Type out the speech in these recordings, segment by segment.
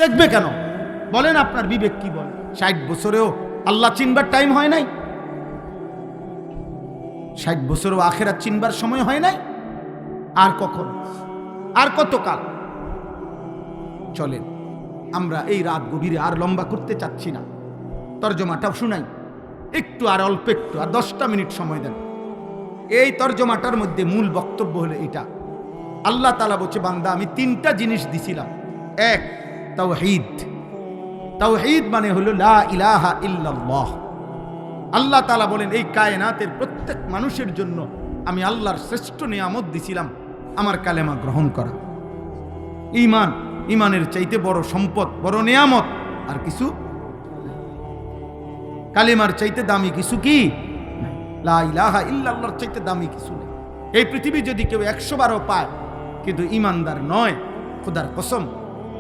দেখবে কেন? বলেন আপনার বিবেক কি বলে? 60 বছরেও আল্লাহ চিনবার টাইম হয় নাই? 60 বছরেও আখিরাত চিনবার সময় হয় নাই? আর কখন, আর কতকাল? চলেন আমরা এই রাত গভীরে আর লম্বা করতে চাচ্ছি না, তর্জমাটাও শুনাই একটু, আর অল্প একটু, আর 10টা মিনিট সময় দেন। এই তর্জমাটার মধ্যে মূল বক্তব্য হলো এটা, আল্লাহ তাআলা বলছে, বান্দা আমি 3টা জিনিস দিছিলাম। এক, তাওহীদ। তাওহীদ মানে হলো লা ইলাহা ইল্লাল্লাহ। আল্লাহ তাআলা বলেন এই কায়নাতের প্রত্যেক মানুষের জন্য আমি আল্লাহর শ্রেষ্ঠ নিয়ামত দিছিলাম আমার কালেমা গ্রহণ করা। ঈমান, ঈমানের চাইতে বড় সম্পদ, বড় নিয়ামত আর কিছু, কালেমার চাইতে দামি কিছু কি? লা ইলাহা ইল্লাল্লাহর চাইতে দামি কিছু নেই। এই পৃথিবী যদি কেউ 100 বারও পায় কিন্তু ঈমানদার নয়, খোদার কসম,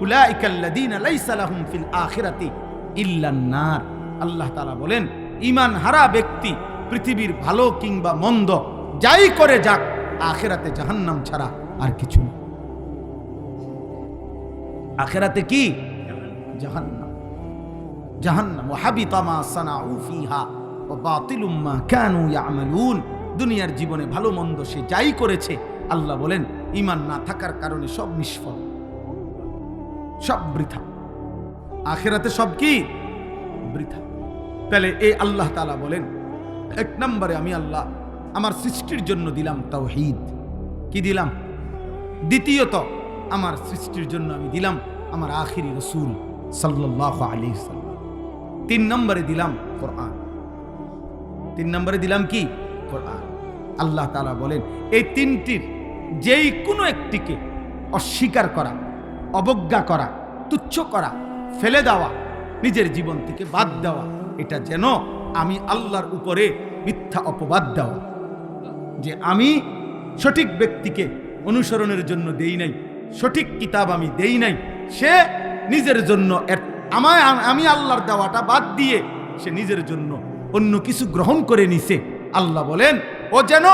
উলাইকাল্লাযীনা লাইসা লাহুম ফিল আখিরাতি ইল্লান নার। আল্লাহ তাআলা বলেন ঈমান হারা ব্যক্তি পৃথিবীর ভালো কিংবা মন্দ যাই করে যাক, আখিরাতে জাহান্নাম ছাড়া আর কিছু নেই। আখিরাতে কি? জাহান্নাম। জাহান্নাম। ওয়া হাবিতা মা সানাউ ফিহা ওয়া বাতিলুম মা কানু ইয়ামালুন। দুনিয়ার জীবনে ভালো মন্দ সে যাই করেছে, আল্লাহ বলেন ঈমান না থাকার কারণে সব নিষ্ফল, সব বৃথা। আখিরাতে সব কি? বৃথা। তাহলে এই আল্লাহ তাআলা বলেন 1 নম্বরে আমি আল্লাহ আমার সৃষ্টির জন্য দিলাম তাওহীদ। কি দিলাম? দ্বিতীয়ত আমার সৃষ্টির জন্য আমি দিলাম আমার আখিরি রাসূল সাল্লাল্লাহু আলাইহি ওয়াসাল্লাম। 3 নম্বরে দিলাম কোরআন। 3 নম্বরে দিলাম কি? কোরআন। আল্লাহ তাআলা বলেন এই 3টির যেই কোনো একটিকে অস্বীকার করা, অবজ্ঞা করা, তুচ্ছ করা, ফেলে দেওয়া, নিজের জীবন থেকে বাদ দেওয়া, এটা যেন আমি আল্লাহর উপরে মিথ্যা অপবাদ দেওয়া, যে আমি সঠিক ব্যক্তিকে অনুসরণের জন্য দেই নাই, সঠিক কিতাব আমি দেই নাই, সে নিজের জন্য আমি আল্লাহর দেওয়াটা বাদ দিয়ে সে নিজের জন্য অন্য কিছু গ্রহণ করে নিছে। আল্লাহ বলেন ও যেন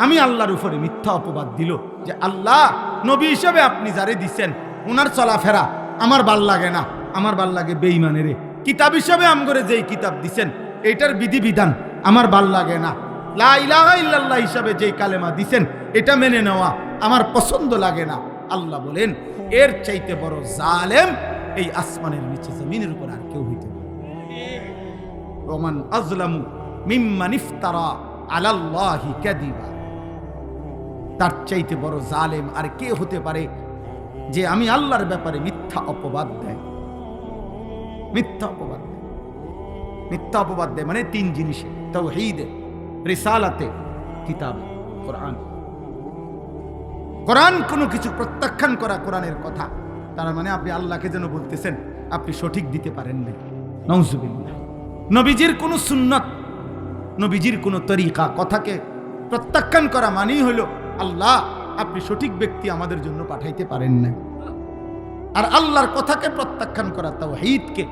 আমি আল্লাহর উপরে মিথ্যা অপবাদ দিল, যে আল্লাহ নবী হিসেবে আপনি যারে দিছেন ওনার চলাফেরা আমার ভাল লাগে না, আমার ভাল লাগে বেঈমানেরে। কিতাব হিসেবে আমগরে যেই কিতাব দিছেন এটার বিধিবিধান আমার ভাল লাগে না। লা ইলাহা ইল্লাল্লাহ হিসাবে যেই কালেমা দিছেন এটা মেনে নেওয়া আমার পছন্দ লাগে না। আল্লাহ বলেন এর চাইতে বড় জালেম এই আসমানের নিচে জমিনের উপর আর কেউ হইতে পারে। ওমান আযলামু মিম্মান ইফতারা আলাল্লাহি কাযিবা। তার চাইতে বড় জালেম আর কে হতে পারে যে আমি আল্লাহর ব্যাপারে মিথ্যা অপবাদ দেয়। মিথ্যা অপবাদ দেয়। মিথ্যা অপবাদ দেয় মানে 3 জিনিসে, তাওহীদে, রিসালাতে, কিতাবে, কোরআন। কোরআন কোনো কিছু প্রত্যাখ্যান করা কোরআনের কথা, তার মানে আপনি আল্লাহকে যেন বলতেছেন আপনি সঠিক দিতে পারেন না। নাউজুবিল্লাহ। নবীজির কোনো সুন্নাত, নবীজির কোনো তরিকা, কথাকে প্রত্যাখ্যান করা মানেই হলো আল্লাহ আপনি সঠিক ব্যক্তি আমাদের জন্য পাঠাইতে পারেন না। আর আল্লাহর কথাকে প্রত্যাখ্যান করা, তাওহীদকে,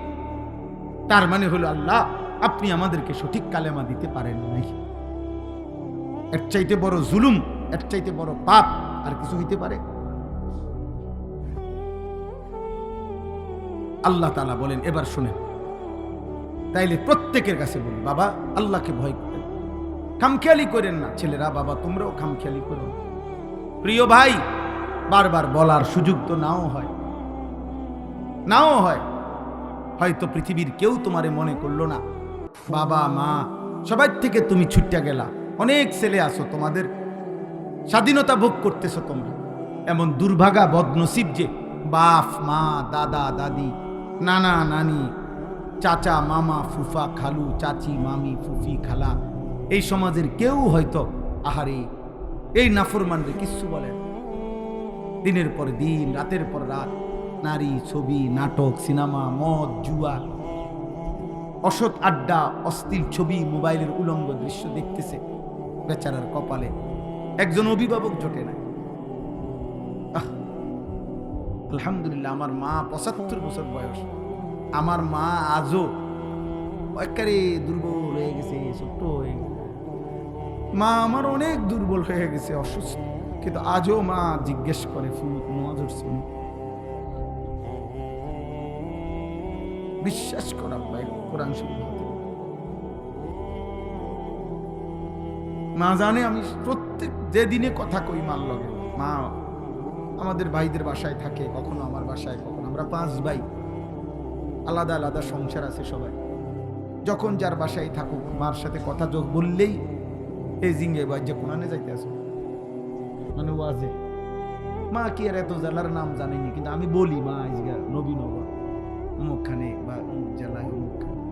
তার মানে হলো আল্লাহ আপনি আমাদেরকে সঠিক কালেমা দিতে পারেন নাই। এর চাইতে বড় জুলুম, এর চাইতে বড় পাপ আর কিছু হইতে পারে? আল্লাহ তাআলা বলেন, এবার শুনেন, তাইলে প্রত্যেকের কাছে বলি বাবা আল্লাহকে ভয় করেন, খামখেয়ালি করেন না। ছেলেরা বাবা তোমরাও খামখেয়ালি করো। প্রিয় ভাই, বারবার বলার সুযোগ তো নাও হয়, নাও হয়। হয়তো পৃথিবীর কেউ তোমারে মনে করলো না, বাবা মা সবাই থেকে তুমি ছুট্টা গেলা। অনেক ছেলে আছো, তোমাদের স্বাধীনতা ভোগ করতেছো তোমরা। এমন দুর্ভাগা বদনসিব যে বাপ মা, দাদা দাদি, নানা নানি, চাচা মামা, ফুফা খালু, চাচি মামি, ফুফি খালা, এই সমাজের কেউ হয়তো আহারে এই নাফরমানরে কিচ্ছু বলেন। দিনের পর দিন, রাতের পর রাত নারী, ছবি, নাটক, সিনেমা, মদ, জুয়া, অসৎ আড্ডা, অশ্লীল ছবি, মোবাইলের উলঙ্গ দৃশ্য দেখতেছে। বেচারার কপালে একজন অভিভাবক জোটে না। আলহামদুলিল্লাহ, আমার মা 75 বছর বয়স, আমার মা আজও একেবারে দুর্বল হয়ে গেছে, ছোট্ট হয়ে গেছে। মা আমার অনেক দুর্বল হয়ে গেছে, অসুস্থ, কিন্তু আজও মা জিজ্ঞেস করে নজর শুনি। বিশ্বাস কর আব্বা, কোরআন শরীফ হাতে। মা জানে আমি প্রত্যেক যে দিনে কথা কই মার লগে। মা আমাদের ভাইদের বাসায় থাকে, কখনো আমার বাসায়, কখনো আমরা 5 ভাই, আলাদা আলাদা সংসার আছে সবাই। যখন যার বাসায় থাকুক মার সাথে কথা বললেই এই জিঙ্গে বাজ্যে কোরআনে যাইতে আসো, মানে ওয়াজে। মা কি আর এত জেলার নাম জানেনি, কিন্তু আমি বলি মা আজকে নবীনগর অমুকখানে বা অমুক জেলায় অমুকখানে।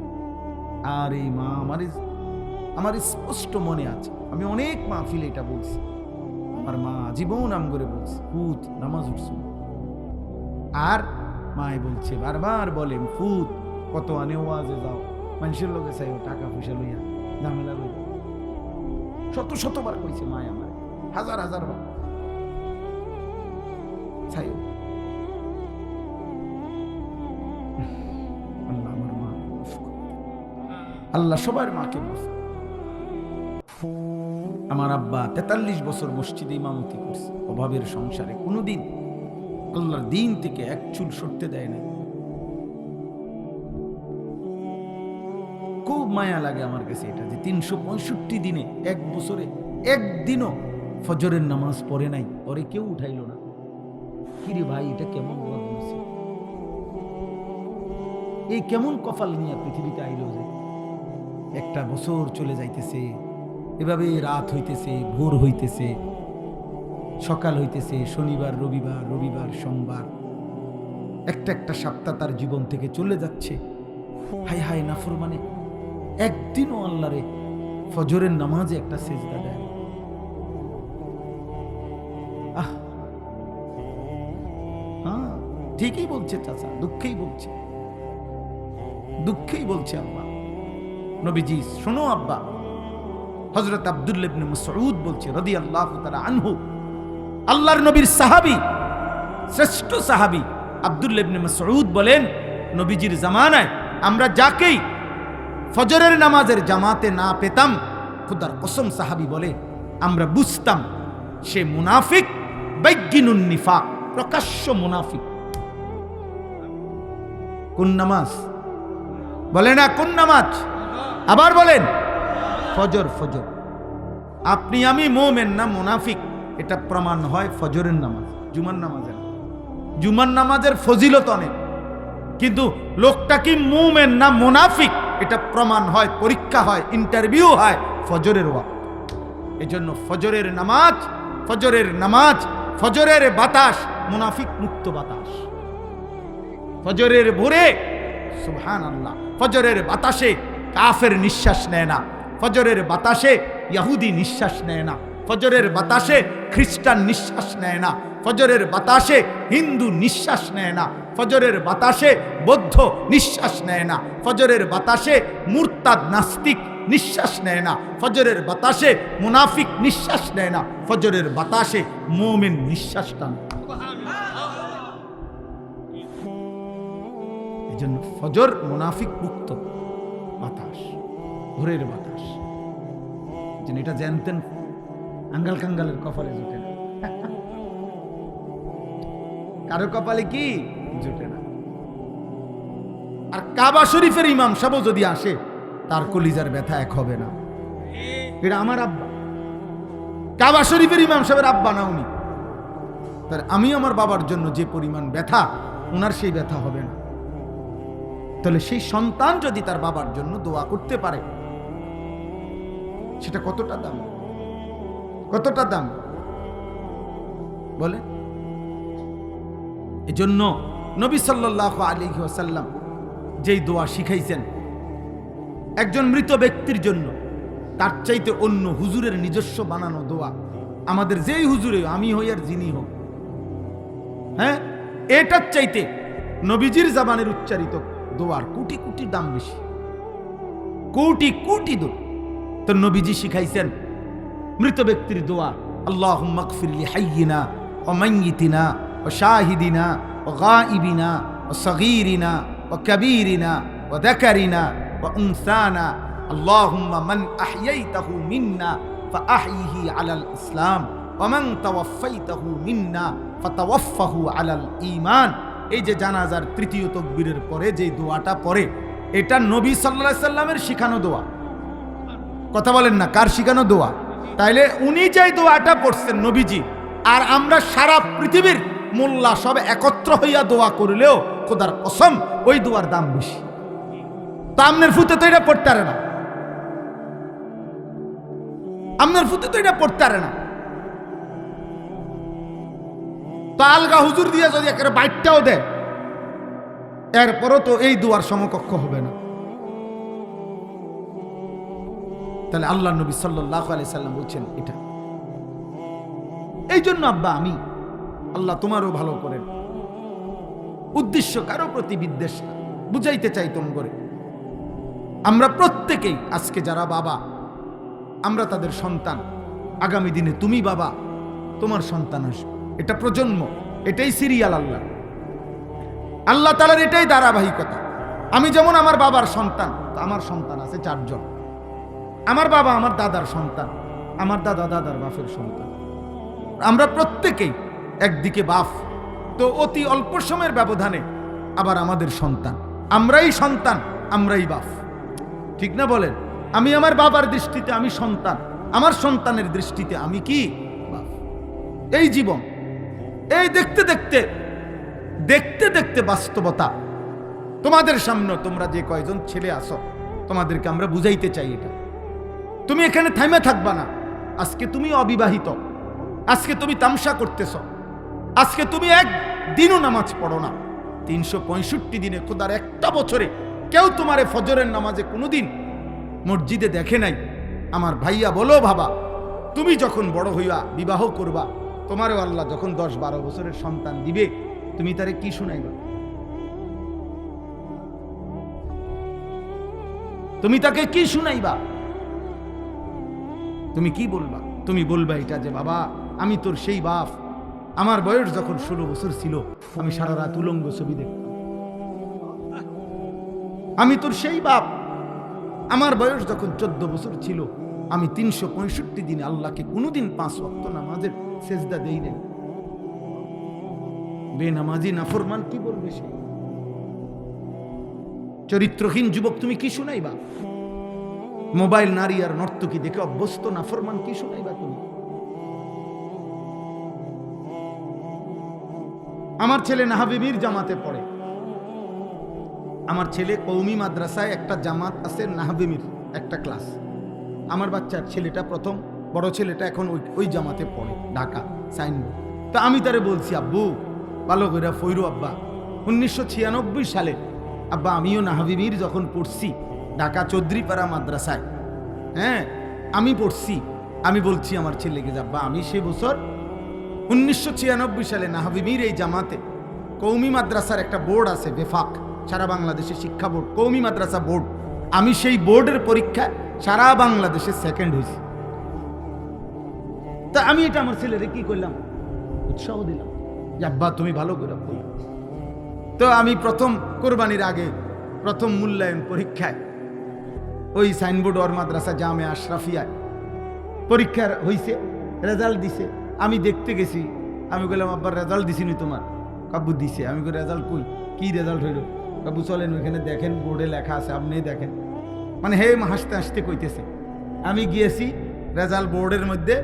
আর এই মা আমার স্পষ্ট মনে আছে, আমি অনেক মাহফিলে এটা বলছি। আমার মা জীবন নাম করে বলছে ফুত নামাজ উঠছ, আর মায় বলছে বারবার বলেন ফুত কত আনে ওয়াজে যাও, মানুষের লোকে চাইও টাকা পয়সা লইয়া ঝামেলা লইয়া। শতবার কইছে মায় আমার, হাজার বার চাইও। আল্লাহ আমার মা মাফ করুন, আল্লাহ সবার মাকে মাফ করুন। আমার আব্বা 43 বছর মসজিদে ইমামতি করছে, অভাবের সংসারে কোনোদিন আল্লাহর দিন থেকে এক চুল সরতে দেয় না। খুব মায়া লাগে আমার কাছে এটা, যে 365 দিনে এক বছরে একদিনও ফজরের নামাজ পড়ে নাই, পরে কেউ উঠাইল না। কিরে ভাই, এটা কেমন বদনসিব, এই কেমন কপাল নিয়ে পৃথিবীতে আইল যে একটা বছর চলে যাইতেছে, এভাবে রাত হইতেছে, ভোর হইতেছে, সকাল হইতেছে, শনিবার রবিবার, রবিবার সোমবার, একটা সপ্তাহ তার জীবন থেকে চলে যাচ্ছে। হায় হায় নাফরমানে একদিনও আল্লাহরে ফজরের নামাজে একটা সেজদা দেয়। হ্যাঁ ঠিকই বলছে চাচা, দুঃখেই বলছে আব্বা। নবীজি শোনো আব্বা, হযরত আব্দুল্লাহ ইবনে মাসউদ বলছে রাদিয়াল্লাহু তাআলা আনহু, আল্লাহর নবীর সাহাবী, শ্রেষ্ঠ সাহাবী আব্দুল্লাহ ইবনে মাসউদ বলেন, নবীজির জামানায় আমরা যাকেই ফজরের নামাজের জামাতে না পেতাম, খুদার কসম সাহাবী বলে আমরা বুঝতাম সে মুনাফিক, বাইয়িনুন নিফাক, প্রকাশ্য মুনাফিক। কোন নামাজ বলে না, কোন নামাজ আবার বলেন, ফজর। আপনি আমি মুমিন না মুনাফিক, এটা প্রমাণ হয় ফজরের নামাজ, জুমার নামাজের ফজিলত অনেক, কিন্তু লোকটা কি মুমিন না মুনাফিক এটা প্রমাণ হয়, পরীক্ষা হয়, ইন্টারভিউ হয় ফজরের ওয়াক্ত। এজন্য ফজরের নামাজ, ফজরের বাতাস মুনাফিক মুক্ত বাতাস। ফজরের ভোরে সুবহানাল্লাহ, ফজরের বাতাসে কাফের নিঃশ্বাস নেয় না, ফজরের বাতাসে ইহুদি নিঃশ্বাস নেয় না, ফজরের বাতাসে খ্রিস্টান নিঃশ্বাস নেয় না, ফজরের বাতাসে হিন্দু নিঃশ্বাস নেয় না, ফজরের বাতাসে বৌদ্ধ নিঃশ্বাস নেয় না, ফজরের বাতাসে মুরতাদ নাস্তিক নিঃশ্বাস নেয় না, ফজরের বাতাসে মুনাফিক নিঃশ্বাস নেয় না, ফজরের বাতাসে মুমিন নিঃশ্বাস টান। এই জন্য ফজর মুনাফিক মুক্ত বাতাস, ভোরের বাতাস। যেন এটা জানতেন, আঙ্গাল কাঙ্গালের কপালে জুটে না, কারো কপালে কি জুটে না। আর কাবা শরীফের ইমাম সাহেব যদি আসে, তার কলিজার ব্যথা এক হবে না। এটা আমার আব্বা, কাবা শরীফের ইমাম সাহেবের আব্বা না উনি, তার আমি আমার বাবার জন্য যে পরিমাণ ব্যথা, ওনার সেই ব্যথা হবে না। তাহলে সেই সন্তান যদি তার বাবার জন্য দোয়া করতে পারে, সেটা কতটা দাম বলে। এজন্য নবী সাল্লাল্লাহু আলাইহি ওয়াসাল্লাম যেই দোয়া শিখাইছেন একজন মৃত ব্যক্তির জন্য, তার চাইতে অন্য হুজুরের নিজস্ব বানানো দোয়া, আমাদের যেই হুজুরে, আমি হই আর যিনি হোক, হ্যাঁ, এটার চাইতে নবীজির জাবানের উচ্চারিত দোয়ার কোটি কোটি দাম বেশি, কোটি দোয়া। তো নবীজি শিখাইছেন মৃত ব্যক্তির দোয়া, আল্লাহুম্মা গফির লি হাইয়িনা ওয়া মাইয়িতিনা ওয়া শাহিদিনা ওয়া গায়িবিনা ওয়া সগীরিনা ওয়া কাবীরিনা ওয়া যাকারিনা ওয়া উনসানা, আল্লাহুম্মা মান আহইয়াইতাহু মিন্না ফাআহইহি আলাল ইসলাম ওয়া মান তাওয়াফফাইতাহু মিন্না ফাতাওয়াফফাহু আলাল ঈমান এই যে জানাজার তৃতীয় তাকবীরের পরে যে দোয়াটা পড়ে, এটা নবী সাল্লাল্লাহু আলাইহি সাল্লামের শিখানো দোয়া। কথা বলেন না, কার শিখানো দোয়া? তাইলে উনি যেই দোয়াটা পড়ছেন নবীজি, আর আমরা সারা পৃথিবীর মোল্লা সব একত্র হইয়া দোয়া করলেও খোদার কসম ওই দোয়ার দাম বেশি। তা আমনের ফুতে তো এটা পড়তে পারে না, আমনের ফুতে তো এটা পড়তে পারে না। তো আলগা হুজুর দিয়ে যদি একেবারে বাইটটাও দেয়, এরপরও তো এই দোয়ার সমকক্ষ হবে না। তাহলে আল্লাহ নবী সাল্লাল্লাহু আলাইহি সাল্লাম বলছেন এটা। এই জন্য আব্বা আমি, আল্লাহ তোমারও ভালো করেন, উদ্দেশ্য কারো প্রতি বিদ্বেষ না, বুঝাইতে চাই তোম করে আমরা প্রত্যেকেই আজকে যারা বাবা, আমরা তাদের সন্তান। আগামী দিনে তুমি বাবা, তোমার সন্তান আসবে। এটা প্রজন্ম, এটাই সিরিয়াল। আল্লাহ তাআলার এটাই ধারাবাহিকতা। আমি যেমন আমার বাবার সন্তান, আমার সন্তান আছে 4 জন। আমার বাবা আমার দাদার সন্তান, আমার দাদা দাদার বাপের সন্তান। আমরা প্রত্যেকেই একদিকে বাপ, তো অতি অল্প সময়ের ব্যবধানে আবার আমাদের সন্তান। আমরাই সন্তান, আমরাই বাপ, ঠিক না বলেন? আমি আমার বাবার দৃষ্টিতে আমি সন্তান, আমার সন্তানের দৃষ্টিতে আমি কি বাপ। এই জীবন, এই দেখতে দেখতে দেখতে দেখতে বাস্তবতা তোমাদের সামনে। তোমরা যে কয়জন ছেলে আসো, তোমাদেরকে আমরা বুঝাইতে চাই এটা। তুমি এখানে থাইমা থাকবা না। আজকে তুমি অবিবাহিত, আজকে তুমি তামসা করতেছ, আজকে তুমি একদিনও নামাজ পড়ো না। 365 দিনে খোদার একটা বছরে কেউ তোমারে ফজরের নামাজে কোনোদিন মসজিদে দেখে নাই। আমার ভাইয়া বলো বাবা, তুমি যখন বড় হইয়া বিবাহ করবা, তোমারও আল্লাহ যখন 10-12 বছরের সন্তান দিবে, তুমি তারে কি শুনাইবা? তুমি তাকে কি শুনাইবা? তুমি কি বলবা? তুমি বলবা এটা যে বাবা আমি তোর সেই বাপ, আমার বয়স যখন 16 বছর ছিল আমি সারা রাত উলঙ্গ ছবি দেখতাম। আমি তোর সেই বাপ, আমার বয়স যখন 14 বছর ছিল আমি 365 দিনে আল্লাহকে কোনোদিন 5 ওয়াক্ত নামাজের সেজদা দেই নাই। বেনামাজি নাফরমান কি বলবে সে? চরিত্রহীন যুবক তুমি কি শুনাইবা? মোবাইল, নারী আর নর্তকী দেখে অভ্যস্ত নাফরমান কি শুনাইবা তুমি? আমার ছেলে নাহাবিবির জামাতে পড়ে। আমার ছেলে কওমি মাদ্রাসায় একটা জামাত আছে, নাহাবিমির একটা ক্লাস। আমার বাচ্চার ছেলেটা প্রথম, বড় ছেলেটা এখন ওই জামাতে পড়ে, ঢাকা সাইনবোর্ড। তা আমি তারে বলছি, আব্বু ভালো করে ফইরু আব্বা। 1996 সালে আব্বা আমিও নাহাবিবির যখন পড়ছি ঢাকা চৌধুরীপাড়া মাদ্রাসায়, হ্যাঁ আমি পড়ছি। আমি বলছি আমার ছেলেকে, আব্বা আমি সে বছর 1996 সালে নাহাবিবির এই জামাতে কওমি মাদ্রাসার একটা বোর্ড আছে, বেফাক, সারা বাংলাদেশের শিক্ষা বোর্ড, কওমি মাদ্রাসা বোর্ড। আমি সেই বোর্ডের পরীক্ষায় সারা বাংলাদেশে সেকেন্ড হয়েছি। তা আমি এটা আমার ছেলেরে কি করলাম, উৎসাহ দিলাম যে আব্বা তুমি ভালো করে পড়ো। তো আমি প্রথম কোরবানির আগে প্রথম মূল্যায়ন পরীক্ষায় ওই সাইনবোর্ড ওর মাদ্রাসা জামে আশরাফিয়ায় পরীক্ষার হইছে, রেজাল্ট দিছে। আমি দেখতে গেছি, আমি বললাম আব্বার রেজাল্ট দিছিনি তোমার? কাব্বু দিছে। আমি কই রেজাল্ট কই, কি রেজাল্ট হইল? কাব্বু চলেন ওইখানে দেখেন, বোর্ডে লেখা আছে, আপনি দেখেন। মানে হে হাসতে হাসতে কইতেছে। আমি গিয়েছি, রেজাল্ট বোর্ডের মধ্যে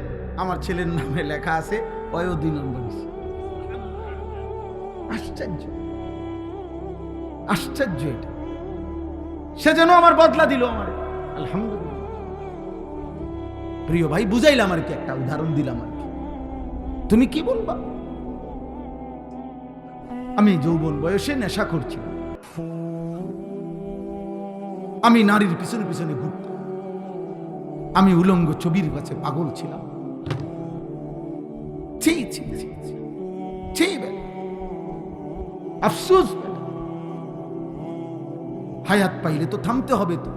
আমার ছেলের নামে লেখা আছে, ওয়ও 2 নম্বর দিছে। আশ্চর্য, আশ্চর্য এটা। সে যেন আমার বদলা দিল আমার, আলহামদুলিল্লাহ। প্রিয় ভাই বুঝাইলাম আর কি, একটা উদাহরণ দিলাম আর কি। তুমি কি বলবা? আমি যৌবন বয়সে নেশা করছিলাম, আমি নারীর পিছনে পিছনে ঘুরতাম, আমি উলঙ্গ ছবির কাছে পাগল ছিলাম। আফসোস, হায়াত পাইলে তো থামতে হবে। তো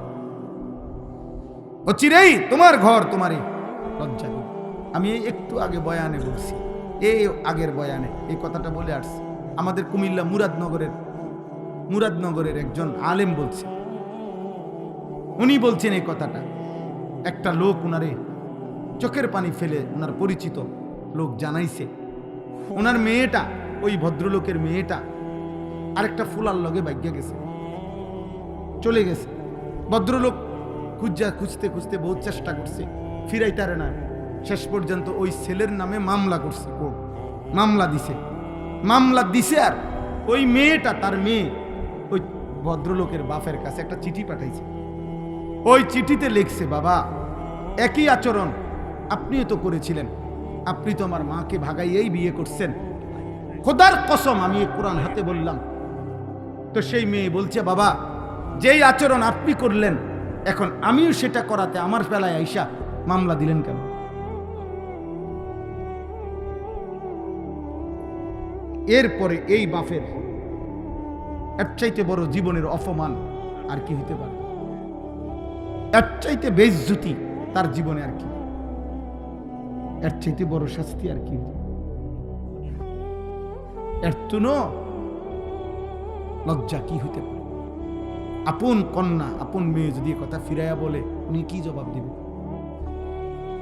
অচিরেই তোমার ঘর তোমারে লজ্জা দিবে। আমি একটু আগে বয়ানে বলছি, এই আগের বয়ানে এই কথাটা বলে আসছি। আমাদের কুমিল্লা মুরাদনগরের একজন আলেম বলছে, উনি বলছেন এই কথাটা। একটা লোক উনারে চোখের পানি ফেলে, ওনার পরিচিত লোক জানাইছে, ওনার মেয়েটা, ওই ভদ্রলোকের মেয়েটা আরেকটা ফুলার লগে বাইকে গেছে, চলে গেছে। ভদ্রলোক খুঁজতে খুঁজতে বহুত চেষ্টা করছে, ফিরাইতারে না। শেষ পর্যন্ত ওই ছেলের নামে মামলা করছে, কোর্ট মামলা দিছে। আর ওই মেয়েটা, তার মেয়ে ওই ভদ্রলোকের বাপের কাছে একটা চিঠি পাঠাইছে। ওই চিঠিতে লিখছে, বাবা একই আচরণ আপনিও তো করেছিলেন, আপনি তো আমার মাকে ভাগাইয়েই বিয়ে করছেন, খোদার কসম আমি এই কোরআন হাতে বললাম। তো সেই মেয়ে বলছে, বাবা যেই আচরণ আপনি করলেন এখন আমিও সেটা করাতে আমার বেলায় আইসা মামলা দিলেন কেন? এরপরে এই বাপের এর চাইতে বড় জীবনের অপমান আর কি হতে পারে? এর চাইতে বেইজ্জতি তার জীবনে আর কি? এর চাইতে বড় শাস্তি আর কি? এর তুনো লজ্জা কি হইতে পারে? আপন কন্যা, আপন মেয়ে যদি কথা ফিরাইয়া বলে, উনি কি জবাব দিবে?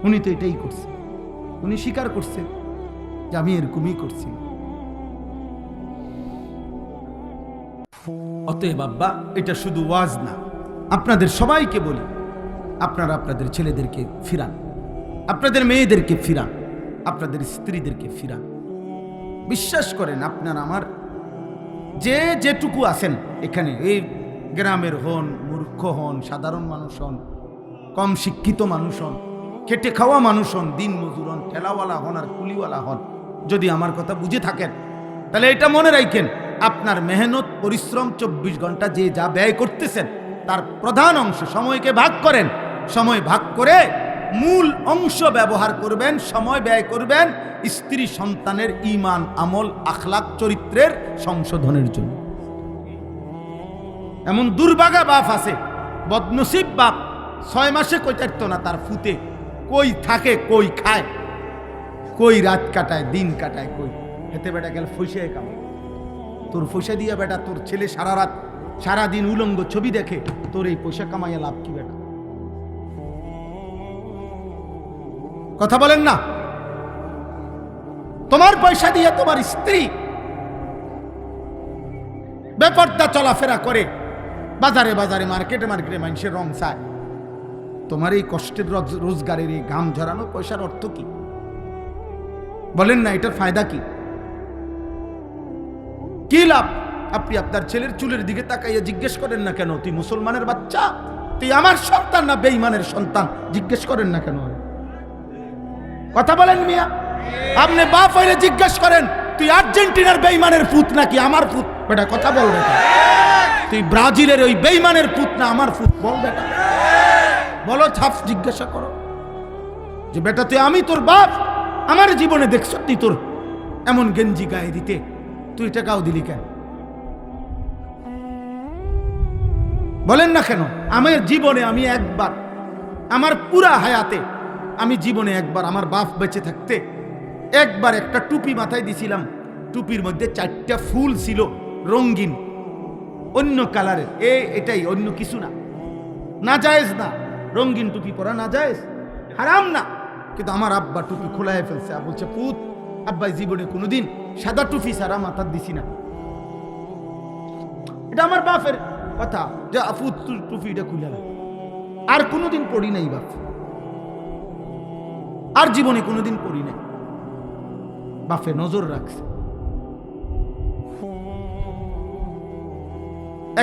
উনি তো এটাই করছে, উনি স্বীকার করছে যে আমি এরকমই করছি। অতএব বাবা, এটা শুধু ওয়াজ না, আপনাদের সবাইকে বলি, আপনারা আপনাদের ছেলেদেরকে ফিরান, আপনাদের মেয়েদেরকে ফিরান, আপনাদের স্ত্রীদেরকে ফিরান। বিশ্বাস করেন, আপনার আমার যে যেটুকু আছেন এখানে, এই গ্রামের হন, মূর্খ হন, সাধারণ মানুষ হন, কম শিক্ষিত মানুষ হন, খেটে খাওয়া মানুষ হন, দিন মজুর হন, ঠেলাওয়ালা হন আর কুলিওয়ালা হন, যদি আমার কথা বুঝে থাকেন তাহলে এটা মনে রাখেন, আপনার মেহনত পরিশ্রম 24 ঘন্টা যে যা ব্যয় করতেছেন তার প্রধান অংশ সময়কে ভাগ করেন। সময় ভাগ করে মূল অংশ ব্যবহার করবেন, সময় ব্যয় করবেন স্ত্রী সন্তানের ঈমান, আমল, আখলাক, চরিত্রের সংশোধনের জন্য। এমন দুর্ভাগা বাপ আছে, বদনসিব বাপ, 6 মাসে কইতারত না তার ফুতে কই থাকে, কই খায়, কই রাত কাটায়, দিন কাটায়, কই এতে বেটা গেল ফসে কামায়। তোর পয়সা দিয়া বেটা তোর ছেলে সারা রাত সারাদিন উলঙ্গ ছবি দেখে, তোর এই পয়সা কামাইয়া লাভ কি বেটা? কথা বলেন না? তোমার পয়সা দিয়ে তোমার স্ত্রী বেপরদা চলাফেরা করে, বাজারে বাজারে, মার্কেটে মার্কেটে মানুষের রং চায়, তোমার এই কষ্টের রোজগারের এই ঘাম ঝরানো পয়সার অর্থ কি? বলেন না, এটার ফায়দা কি? কি লাভ? আপনি আপনার ছেলের চুলের দিকে তাকাইয়া জিজ্ঞেস করেন না কেন, তুই মুসলমানের বাচ্চা, তুই আমার সন্তান না বেঈমানের সন্তান? জিজ্ঞেস করেন না কেন? কথা বলেন মিয়া, আপনি বাপ হইলে জিজ্ঞেস করেন, তুই আর্জেন্টিনার বেঈমানের পুত নাকি আমার পুত? বেটা কথা বল বেটা, তুই ব্রাজিলের ওই বেঈমানের পুত না আমার পুত? বল বেটা, বলো, ছাপ জিজ্ঞাসা করো যে বেটা তুই, আমি তোর বাপ, আমার জীবনে দেখছ তুই তোর এমন গেঞ্জি গায়ে দিতে, তুই টাকাও দিলি কেন? বলেন না কেন? আমার জীবনে আমি একবার, আমার পুরা হায়াতে আমি জীবনে একবার, আমার বাপ বেঁচে থাকতে একবার একটা টুপি মাথায় দিছিলাম, টুপির মধ্যে 4টা ফুল ছিল রঙিন, অন্য কালারের, এটাই, অন্য কিছু না। না জায়েজ না, রঙিন টুপি পরা না জায়েজ, হারাম না, কিন্তু আমার আব্বা টুপি খোলায় ফেলছে। বলছে, পুত, আব্বাই জীবনে কোনোদিন সাদা টুপি সারা মাথার দিছি না। এটা আমার বাপের কথা যে আফুত টুপিটা খুলে না, আর কোনোদিন পড়ি নাই বাপ, আর জীবনে কোনোদিন পড়ি নাই। বাপে নজর রাখছে।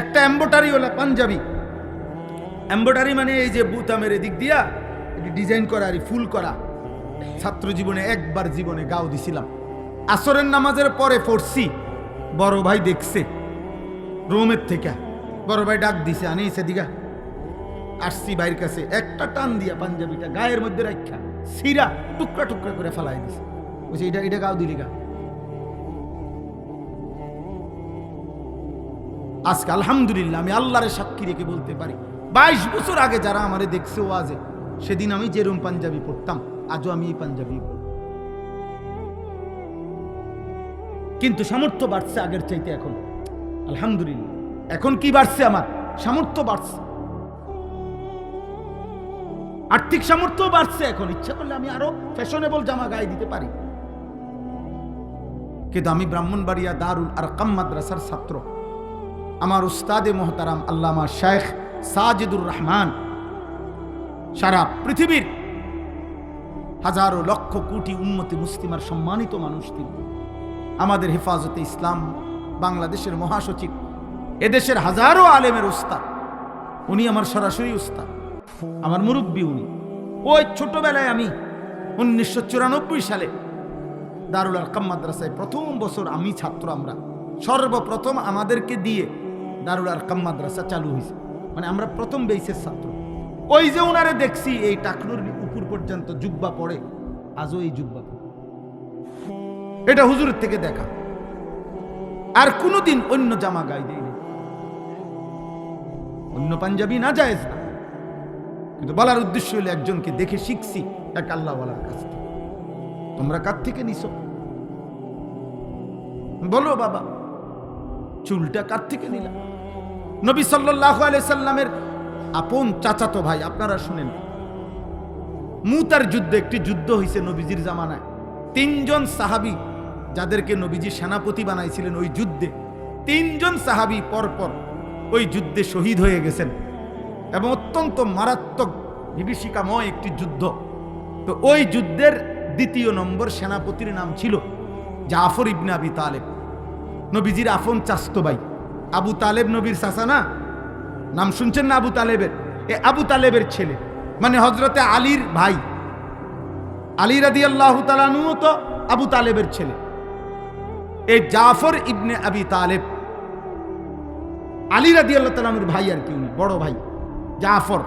একটা এমব্রয়ডারিওয়ালা পাঞ্জাবি, এমব্রয়ডারি মানে এই যে বুতামের এদিক দিয়া ডিজাইন করা আর ফুল করা, ছাত্র জীবনে একবার জীবনে গাও দিছিলাম। আসরের নামাজের পরে পড়ছি, বড় ভাই দেখছে রোমের থেকে, বড় ভাই ডাক দিছে, আনিছে দিঘা, আসছি ভাইয়ের কাছে, একটা টান দিয়া পাঞ্জাবিটা গায়ের মধ্যে রাখা সিরা টুকরা টুকরা করে ফেলাই দিছে। বলছে, এটা গাও দিলি গা। আজকে আলহামদুলিল্লাহ আমি আল্লাহর সাক্ষী রেখে বলতে পারি, 22 বছর আগে যারা আমারে দেখছে ওয়াজে, সেদিন আমি যেরকম পাঞ্জাবি পড়তাম, আজও আমি এই পাঞ্জাবি পড়ি। কিন্তু সামর্থ্য বাড়ছে আগের চাইতে এখন, আলহামদুলিল্লাহ। এখন কি বাড়ছে? আমার সামর্থ্য বাড়ছে, আর্থিক সামর্থ্য বাড়ছে। এখন ইচ্ছা করলে আমি আরো ফ্যাশনেবল জামা গায়ে দিতে পারি। কিন্তু আমি ব্রাহ্মণবাড়িয়া দারুল আরকাম মাদ্রাসার ছাত্র, আমার উস্তাদে মোহতারাম আল্লামা শেখ সাজিদুর রহমান সারা পৃথিবীর হাজারো লক্ষ কোটি উম্মতি মুসলিমার সম্মানিত মানুষ তিনি। আমাদের হেফাজতে ইসলাম বাংলাদেশের মহাসচিব, এদেশের হাজারো আলেমের উস্তাদ। উনি আমার সরাসরি উস্তাদ, আমার মুরব্বী উনি। ওই ছোটবেলায় আমি 1994 সালে দারুল আরকাম মাদ্রাসায় প্রথম বছর আমি ছাত্র, আমরা সর্বপ্রথম আমাদেরকে দিয়ে দারুল আরকাম মাদ্রাসা চালু হয়েছে, মানে আমরা প্রথম বেসের ছাত্র। ওই যে ওনারে দেখছি এই টাকনুর উপর পর্যন্ত জুব্বা পড়ে, আজও এই জুব্বা পড়ে, এটা হুজুরের থেকে দেখা। আর কোনোদিন অন্য জামা গায়ে দেয়নি, অন্য পাঞ্জাবি না জায়েজ না, কিন্তু বলার উদ্দেশ্য হলো একজনকে দেখে শিখছি এক আল্লাহওয়ালার কাছ থেকে। তোমরা কার থেকে নিছো বলো বাবা, চুলটা কার থেকে নিলাম? নবী সাল্লাল্লাহু আলাইহি সাল্লামের আপন চাচাতো ভাই, আপনারা শুনেন, মুতার যুদ্ধে, একটি যুদ্ধ হয়েছে নবীজির জামানায়। 3 জন সাহাবী যাদেরকে নবীজি সেনাপতি বানাইছিলেন, ওই যুদ্ধে 3 জন সাহাবী পরপর ওই যুদ্ধে শহীদ হয়ে গেছেন, এবং অত্যন্ত মারাত্মক বিভীষিকাময় একটি যুদ্ধ। তো ওই যুদ্ধের 2 নম্বর সেনাপতির নাম ছিল জাফর ইবনে আবি তালেব, নবীজির আপন চাচতো ভাই। আবু তালেব নবীর চাচা না, নাম শুনছেন না আবু তালেবের? এ আবু তালেবের ছেলে, মানে হযরতে আলীর ভাই। আলী রাদিয়াল্লাহু তাআলা আনহু তো আবু তালেবের ছেলে। এই জাফর ইবনে আবি তালেব আলী রাদিয়াল্লাহু তাআলা আনহুর ভাই, আর কি উনি বড় ভাই জাফর।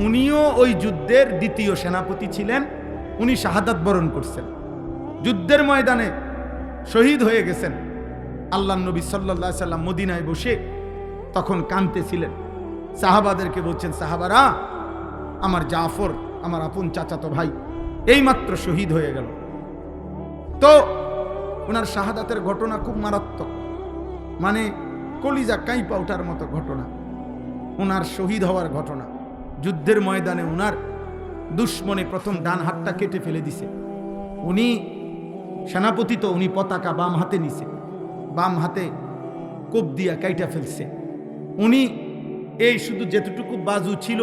উনিও ওই যুদ্ধের 2য় সেনাপতি ছিলেন। উনি শাহাদাত বরণ করছেন, যুদ্ধের ময়দানে শহীদ হয়ে গেছেন। আল্লাহর নবী সাল্লাল্লাহু আলাইহি সাল্লাম মদিনায় বসে তখন কাঁদতেছিলেন, সাহাবাদেরকে বলছেন, সাহাবারা, আমার জাফর, আমার আপন চাচাতো ভাই, এইমাত্র শহীদ হয়ে গেল। তো ওনার শাহাদাতের ঘটনা খুব মারাত্মক, মানে কলিজা কাঁইপা ওঠার মতো ঘটনা। ওনার শহীদ হওয়ার ঘটনা, যুদ্ধের ময়দানে ওনার দুশ্মনে প্রথম ডান হাতটা কেটে ফেলে দিছে। উনি সেনাপতি, তো উনি পতাকা বাম হাতে নিছে, বাম হাতে কোপ দিয়া কাইটা ফেলছে। উনি এই শুধু যেতটুকু বাজু ছিল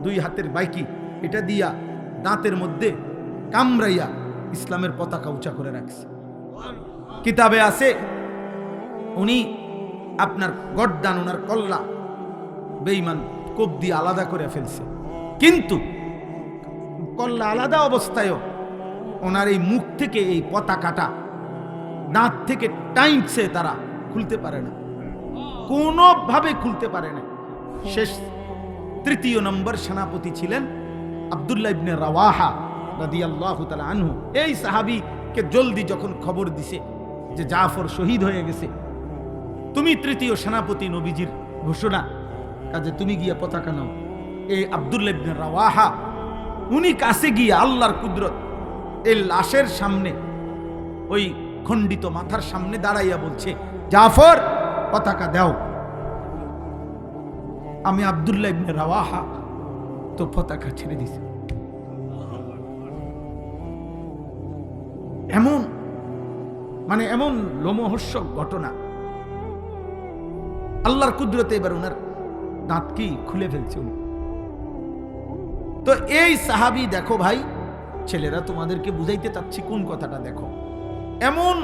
2 হাতের বাইকি, এটা দিয়া দাঁতের মধ্যে কামড়াইয়া ইসলামের পতাকা উঁচা করে রাখছে। কিতাবে আছে উনি আপনার গর্দান, ওনার কল্লা বেঈমান কোপ দিয়ে আলাদা করে ফেলছে, কিন্তু কল্লা আলাদা অবস্থায়ও ওনার এই মুখ থেকে এই পতাকাটা দাঁত থেকে টাইমছে, তারা খুলতে পারে না, কোনোভাবে খুলতে পারে না। শেষ 3য় নম্বর সেনাপতি ছিলেন আব্দুল্লাহ ইবনে রাওয়াহা রাদিয়াল্লাহু তাআলা আনহু। এই সাহাবীকে জলদি যখন খবর দিছে যে জাফর শহীদ হয়ে গেছে, তুমি 3য় সেনাপতি, নবীজির ঘোষণা, কাজে তুমি গিয়া পতাকা নাও। এই আব্দুল্লাহ ইবনে রাওয়াহা উনি কাছে গিয়ে আল্লাহর কুদরত, এই লাশের সামনে, ওই খণ্ডিত মাথার সামনে দাঁড়াইয়া বলছে, জাফর পতাকা দাও। আমি আব্দুল্লাহ ইবনে রাওয়াহা তো পতাকা ছেড়ে দিছি। এমন মানে এমন লোমহর্ষক ঘটনা, আল্লাহর কুদরতে এবার ওনার দাঁত কি খুলে ফেলছে উনি। তো এই সাহাবী, দেখো ভাই, ছেলেরা তোমাদেরকে বুঝাইতে চাচ্ছি কোন কথাটা, দেখো এমন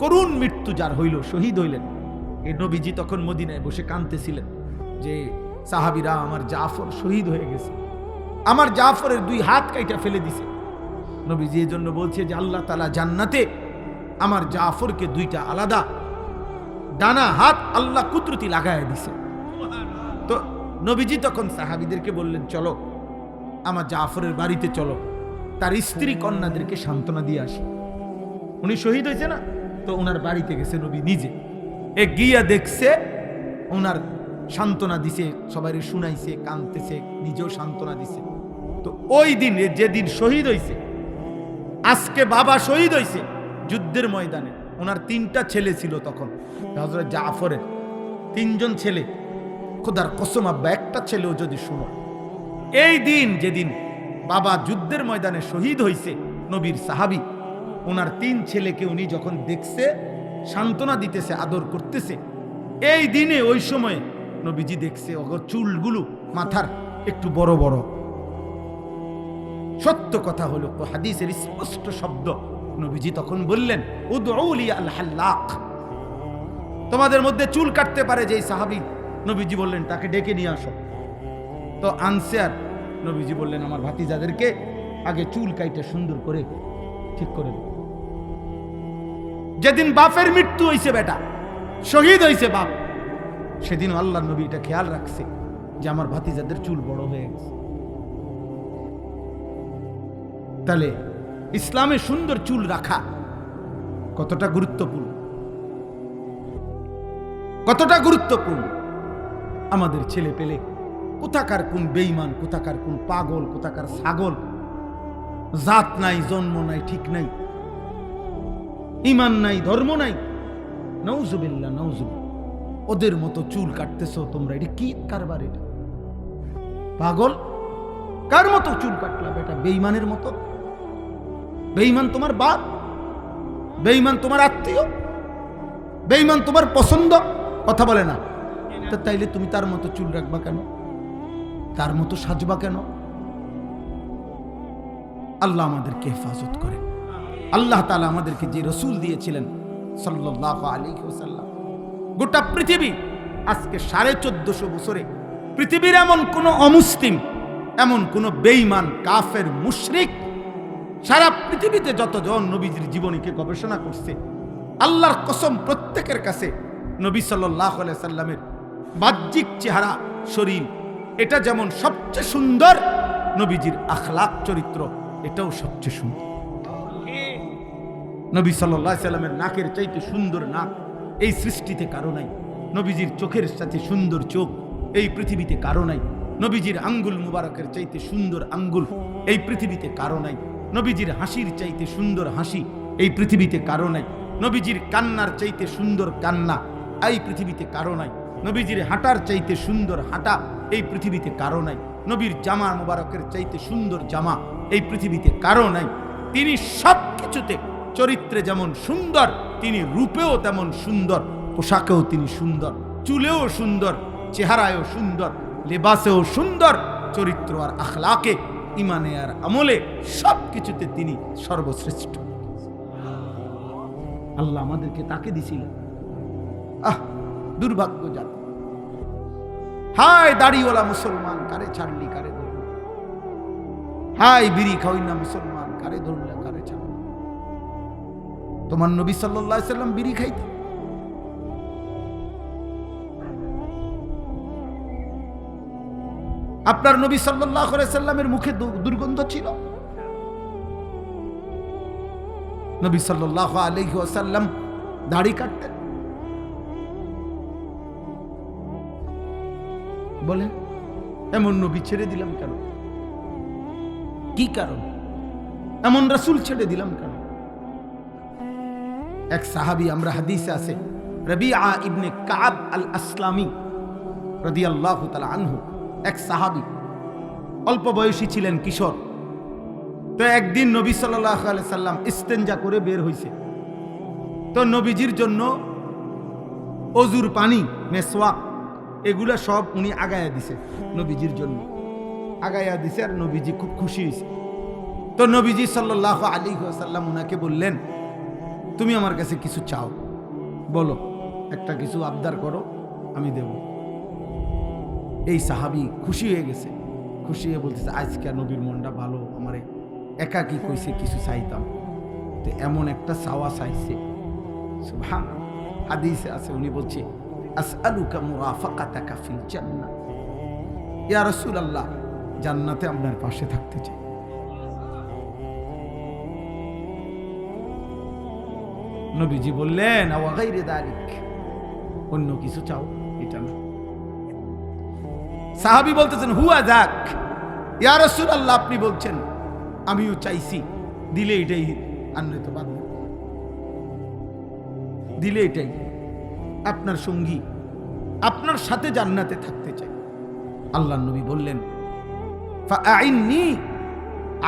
করুণ মৃত্যু যার হইল, শহীদ হইলেন। এই নবীজি তখন মদিনায় বসে কাঁদতেছিলেন যে সাহাবীরা, আমার জাফর শহীদ হয়ে গেছে, আমার জাফরের 2 হাত কাইটা ফেলে দিছে। নবীজি এই জন্য বলছে যে আল্লাহ তাআলা জান্নাতে আমার জাফরকে 2টা আলাদা ডানা হাত আল্লাহ কুদরতি লাগায় দিছে। তো নবীজি তখন সাহাবীদেরকে বললেন, চলো আমার জাফরের বাড়িতে চলো, তার স্ত্রী কন্যাদেরকে সান্ত্বনা দিয়ে আসি। উনি শহীদ হয়েছে না, তো ওনার বাড়িতে গেছে নবী নিজে, গিয়া দেখছে, ওনার সান্ত্বনা দিছে, সবাই শুনাইছে, কাঁদতেছে, নিজেও সান্ত্বনা দিছে। তো ওই দিন, যেদিন শহীদ হয়েছে, আজকে বাবা শহীদ হয়েছে যুদ্ধের ময়দানে। ওনার 3টা ছেলে ছিল তখন, হযরত জাফরের 3 জন ছেলে। খোদার কসম আব্বা, একটা ছেলেও যদি শুনো, এই দিন যেদিন বাবা যুদ্ধের ময়দানে শহীদ হয়েছে, নবীর সাহাবী, ওনার 3 ছেলেকে উনি যখন দেখছে, সান্ত্বনা দিতেছে, আদর করতেছে, এই দিনে ওই সময় নবীজি দেখছে ওগো চুলগুলো মাথার একটু বড় বড়। সত্য কথা হলো, হাদিসের স্পষ্ট শব্দ, নবীজি তখন বললেন উদউলি আল হাল্লাক, তোমাদের মধ্যে চুল কাটতে পারে যে সাহাবী, নবীজি বললেন তাকে ডেকে নিয়ে আসো। তো আনছে, আর নবীজি বললেন আমার ভাতিজাদেরকে আগে চুল কাইটে সুন্দর করে ঠিক করে দাও। যেদিন বাপের মৃত্যু হয়েছে, বেটা শহীদ হয়েছে বাপ, সেদিন আল্লাহ নবী এটা খেয়াল রাখছে যে আমার ভাতিজাদের চুল বড় হয়ে গেছে। তাহলে ইসলামে সুন্দর চুল রাখা কতটা গুরুত্বপূর্ণ, কতটা গুরুত্বপূর্ণ। আমাদের ছেলে পেলে কোথাকার কোন বেঈমান, কোথাকার কোন পাগল, কোথাকার ছাগল, জাত নাই, জন্ম নাই, ঠিক নাই, ঈমান নাই, ধর্ম নাই, নাউজুবিল্লাহ নাউজুবিল্লাহ, ওদের মতো চুল কাটতেছো তোমরা, এটা কি কারবার? এটা পাগল, কার মতো চুল কাটলা বেটা? বেঈমানের মতো। বেঈমান তোমার বাপ, বেঈমান তোমার আত্মীয়, বেঈমান তোমার পছন্দ, কথা বলে না তো, তাইলে তুমি তার মতো চুল রাখবা কেন? তার মতো সাজবা কেন? আল্লাহ আমাদেরকে হেফাজত করে। আল্লাহ তাআলা আমাদেরকে যে রসুল দিয়েছিলেন সাল্লাল্লাহু আলাইহি ওয়াসাল্লাম, গোটা পৃথিবী আজকে 1450 বছরে পৃথিবীর এমন কোন অমুসলিম, এমন কোন বেঈমান, কাফের, মুশরিক, সারা পৃথিবীতে যতজন নবীজির জীবনীকে গবেষণা করছে, আল্লাহর কসম প্রত্যেকের কাছে নবী সাল্লাল্লাহু আলাইহি সাল্লামের বাহ্যিক চেহারা, শরীর, এটা যেমন সবচেয়ে সুন্দর, নবীজির আখলাক, চরিত্র, এটাও সবচেয়ে সুন্দর। নবী সাল্লাল্লাহু আলাইহি সাল্লামের নাকের চাইতে সুন্দর নাক এই সৃষ্টিতে কারো নাই। নবীজির চোখের সাথে সুন্দর চোখ এই পৃথিবীতে কারো নাই। নবীজির আঙ্গুল মুবারকের চাইতে সুন্দর আঙ্গুল এই পৃথিবীতে কারো নাই। নবীজির হাসির চাইতে সুন্দর হাসি এই পৃথিবীতে কারো নাই। নবীজির কান্নার চাইতে সুন্দর কান্না এই পৃথিবীতে কারো নাই। নবীজির হাঁটার চাইতে সুন্দর হাঁটা এই পৃথিবীতে কারো নাই। নবীর জামা মুবারকের চাইতে সুন্দর জামা এই পৃথিবীতে কারো নাই। তিনি সব কিছুতে, চরিত্রে যেমন সুন্দর, তিনি রূপেও তেমন সুন্দর, পোশাকেও তিনি সুন্দর, চুলেও সুন্দর, চেহারায়ও সুন্দর, লেবাসেও সুন্দর, চরিত্র আর আখলাকে, ইমানে আর আমলে, সব কিছুতে তিনি সর্বশ্রেষ্ঠ। আল্লাহ আমাদেরকে তাকে দিছিলেন। দুর্ভাগ্য জাতি, হায় দাড়িওয়ালা মুসলমান, কারে ছাড়লি কারে ধরল, হায় বিড়ি খাওয়াই না মুসলমান, কারে ধরলে কারে ছাড়ল। তোমার নবী সাল্লাল্লাহু আলাইহি সাল্লাম বিড়ি খাইতেন? আপনার নবী সাল্লাল্লাহু আলাইহি সাল্লামের মুখে দুর্গন্ধ ছিল? নবী সাল্লাল্লাহু আলাইহি ওয়াসাল্লাম দাড়ি কাটতেন? বলেন, এমন নবী ছেড়ে দিলাম কেন? কি কারণ? এমন রাসূল ছেড়ে দিলাম কেন? এক সাহাবী, আমরা হাদিসে আছে, রবিআ ইবনে কাব আল আসলামী রাদিয়াল্লাহু তাআলা আনহু, এক সাহাবী, অল্প বয়সী ছিলেন, কিশোর। তো একদিন নবী সাল্লাল্লাহু আলাইহি সাল্লাম ইস্তেনজা করে বের হইছে। তো নবীজির জন্য অজুর পানি, মেসওয়াক, এগুলা সব উনি আগায়া দিছে, নবীজির জন্য আগায়া দিছে, আর নবীজি খুব খুশি হয়েছে। তো নবীজি সাল্লাল্লাহু আলাইহি ওয়াসাল্লাম উনাকে বললেন, তুমি আমার কাছে কিছু চাও, বলো, একটা কিছু আবদার করো, আমি দেব। এই সাহাবী খুশি হয়ে গেছে, খুশি হয়ে বলতেছে, আজকে নবীর মনটা ভালো, আমারে একাকি কইছে কিছু চাইতাম, তো এমন একটা চাওয়া চাইছে। সুবহানাল্লাহ, হাদিসে আছে, উনি বলছে, আসআলুকা মুরাফাকাতাকা ফিল জান্নাহ, ইয়া রাসূলুল্লাহ, জান্নাতে আপনার পাশে থাকতে চাই। নবীজি বললেন, আওয়া গায়রে যালিক, অন্য কিছু চাও, এটা না। সাহাবী বলতেছেন, হুয়া যাক, ইয়া রাসূলুল্লাহ, আপনি বলছেন, আমিও চাইছি, দিলে এটাই, আনলে তো বাদ, দিলে এটাই, আপনার সঙ্গী, আপনার সাথে জান্নাতে থাকতে চাই। আল্লাহর নবী বললেন, ফাআইন্নি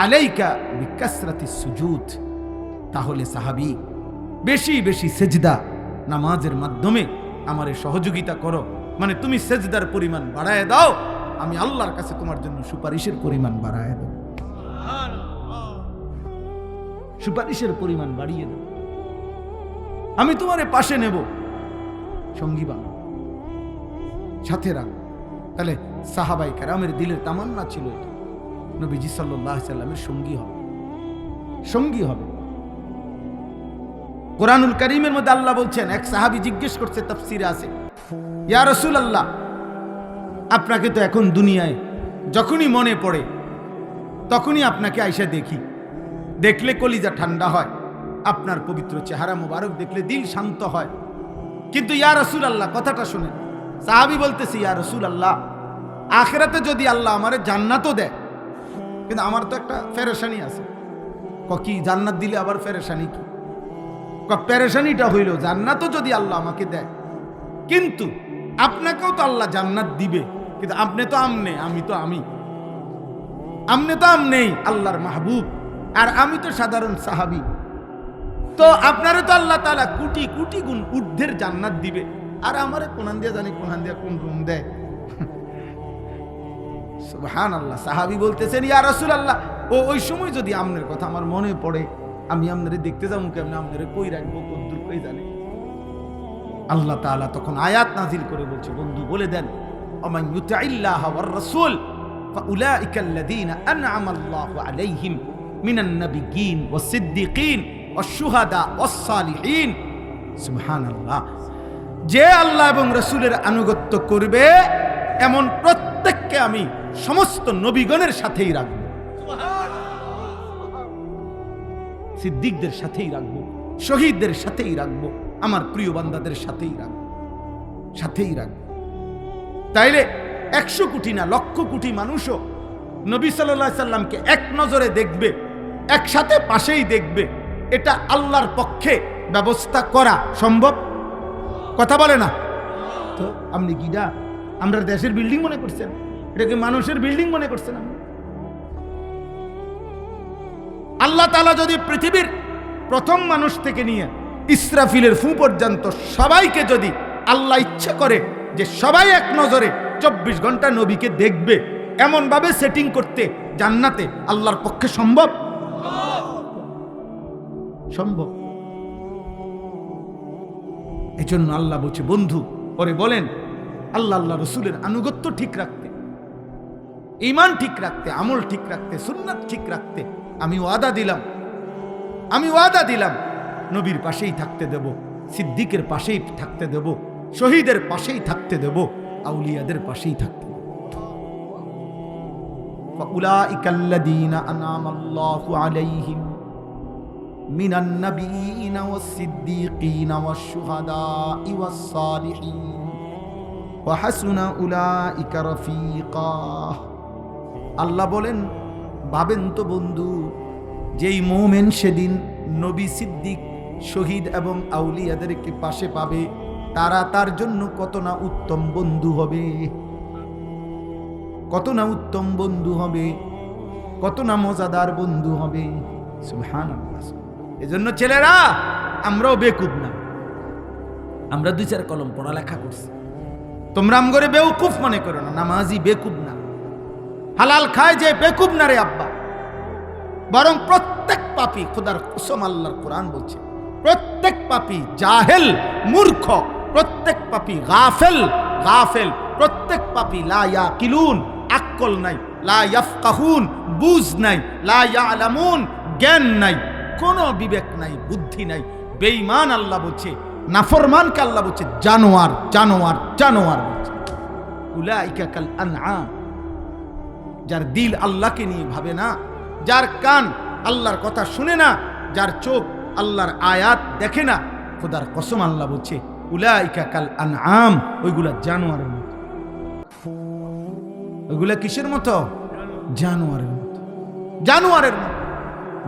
আলাইকা বিকাসরাতিস সুজুদ, তাহলে সাহাবী বেশি বেশি সেজদা, নামাজের মাধ্যমে আমারে সহযোগিতা করো, মানে তুমি সেজদার পরিমাণ বাড়ায় দাও, আমি আল্লাহর কাছে তোমার জন্য সুপারিশের পরিমাণ বাড়ায় দাও, সুপারিশের পরিমাণ বাড়িয়ে দাও, আমি তোমারে পাশে নেব, সঙ্গী বানাও, সাথে রাখো। তাহলে সাহাবাই কেরামের দিলের তামান্না ছিল এটা, নবীজি সাল্লাল্লাহু আলাইহি সাল্লামের সঙ্গী হবে, সঙ্গী হবে। কোরআনুল কারীমের মধ্যে আল্লাহ বলছেন, এক সাহাবী জিজ্ঞেস করছে, তাফসীরে আছে, ইয়া রাসূলুল্লাহ, আপনাকে তো এখন দুনিয়ায় যখনই মনে পড়ে তখনই আপনাকে আইসা দেখি, দেখলে কলিজা ঠান্ডা হয়, আপনার পবিত্র চেহারা মোবারক দেখলে দিল শান্ত হয়, কিন্তু ইয়া রাসূলুল্লাহ, কথাটা শুনেন। সাহাবী বলতেছে, ইয়া রাসূলুল্লাহ, আখিরাতে যদি আল্লাহ আমারে জান্নাতও দেয়, কিন্তু আমার তো একটা পেরেশানি আছে। কি জান্নাত দিলে আবার পেরেশানি কি? পেরেশানিটা হইল, জান্নাতও যদি আল্লাহ আমাকে দেয়, কিন্তু আপনাকেও তো আল্লাহ জান্নাত দিবে, কিন্তু আপনি তো আমনে, আমি তো আমি, আমনে তো আমনেই আল্লাহর মাহবুব, আর আমি তো সাধারণ সাহাবী, তো আপনারে তো আল্লাহ তাআলা কোটি কোটি গুণ ঊর্ধ্বের জান্নাত দিবে, আর আমারে কোনান দিয়া জানি কোনান দিয়া কোন রুম দেয়। সুবহানাল্লাহ। সাহাবী বলতেছেন, ইয়া রাসূলুল্লাহ, ওই সময় যদি আমনের কথা আমার মনে পড়ে, আমি আপনারে দেখতে যাবো কেমনে, আপনারে কই রাখবো, কদ্দুর কই জানে। আল্লাহ তাআলা তখন আয়াত নাজিল করে বলছে, বন্ধু বলে দেন, আমান ইউতিইল্লাহ ওয়ার রাসূল ফাউলাইকা আল্লাযীনা আনআমা আল্লাহু আলাইহিম মিনান নাবিয়্যিন ওয়াস সিদ্দীকিন ওয়াশ শুহাদা ওয়াস সালিহিন। সুবহানাল্লাহ। যে আল্লাহ এবং রাসূলের আনুগত্য করবে এমন প্রত্যেককে আমি সমস্ত নবীগণের সাথেই রাখবো, সিদ্দিকদের সাথেই রাখবো, শহীদদের সাথেই রাখবো, আমার প্রিয় বান্দাদের সাথেই রাখবো, সাথেই রাখবো। তাইলে 100 কোটি না লক্ষ কোটি মানুষও নবী সাল্লাল্লাহু আলাইহি সাল্লামকে এক নজরে দেখবে, একসাথে পাশেই দেখবে, এটা আল্লাহর পক্ষে ব্যবস্থা করা সম্ভব? কথা বলে না তো। আপনি কিডা আমরা দেশের বিল্ডিং মনে করছেন? এটাকে মানুষের বিল্ডিং মনে করছেন? আল্লাহ তাআলা যদি পৃথিবীর প্রথম মানুষ থেকে নিয়ে ইসরাফিলের ফু পর্যন্ত সবাইকে যদি আল্লাহ ইচ্ছে করে যে সবাই এক নজরে 24 ঘন্টা নবীকে দেখবে, এমন ভাবে সেটিং করতে জান্নাতে আল্লাহর পক্ষে সম্ভব? সম্ভব। এই জন্য আল্লাহ বলছে, বন্ধু পরে বলেন, আল্লাহ আল্লাহ রসুলের আনুগত্য ঠিক রাখতে, ঈমান ঠিক রাখতে, আমল ঠিক রাখতে, সুন্নাত ঠিক রাখতে আমি ওয়াদা দিলাম নবীর পাশেই থাকতে দেব, সিদ্দিকের পাশেই থাকতে দেব, শহীদের পাশেই থাকতে দেব, আউলিয়াদের পাশেই থাকতে দেব। ফাউলাইকাল্লাযীনা আনআমাল্লাহু আলাইহিম মিনান নাবিয়্যিনা ওয়াস সিদ্দীকিনা ওয়াশ শুহাদাই ওয়াস সালিহিন ওয়া হাসুনা উলাইকা রাফীকা। আল্লাহ বলেন, ভাবেন তো বন্ধু, যেই মুমিন সেদিন নবী, সিদ্দিক, শহীদ এবং আউলিয়াদেরকে পাশে পাবে, তারা তার জন্য কত না উত্তম বন্ধু হবে, কত না উত্তম বন্ধু হবে, কত না মজাদার বন্ধু হবে। সুবহানাল্লাহ। এজন্য ছেলেরা, আমরাও বেকুব না, আমরা 2-4 কলম পড়ালেখা করছি, তোমরা আমগরে বেউকুফ মনে করো না, নামাজি বেকুব না, হালাল খায় যে বেকুব না রে আব্বা, বরং প্রত্যেক পাপী, খোদার কসম আল্লাহর কোরআন বলছে, প্রত্যেক পাপী জাহেল, মূর্খ, প্রত্যেক পাপী গাফেল, প্রত্যেক পাপী লা ইয়াকিলুন, আকল নাই, লা ইয়াফকাহুন, বুঝ নাই, লা ইয়ালামুন, জ্ঞান নাই, কোনো বিবেক নাই, বুদ্ধি নাই, বেঈমান আল্লাহ বলছে, নাফরমানকে আল্লাহ বলছে জানোয়ার, জানোয়ার, জানোয়ার বলছে। উলাইকা কাল আনআম। যার দিল আল্লাহকে নিয়ে ভাবে না, যার কান আল্লাহর কথা শুনে না, যার চোখ আল্লাহর আয়াত দেখে না, খোদার কসম আল্লাহ বলছে উলাইকা কাল আনআম, ওইগুলা জানোয়ারের মতো। ওইগুলা কিসের মতো? জানোয়ারের মতো, জানোয়ারের মতো,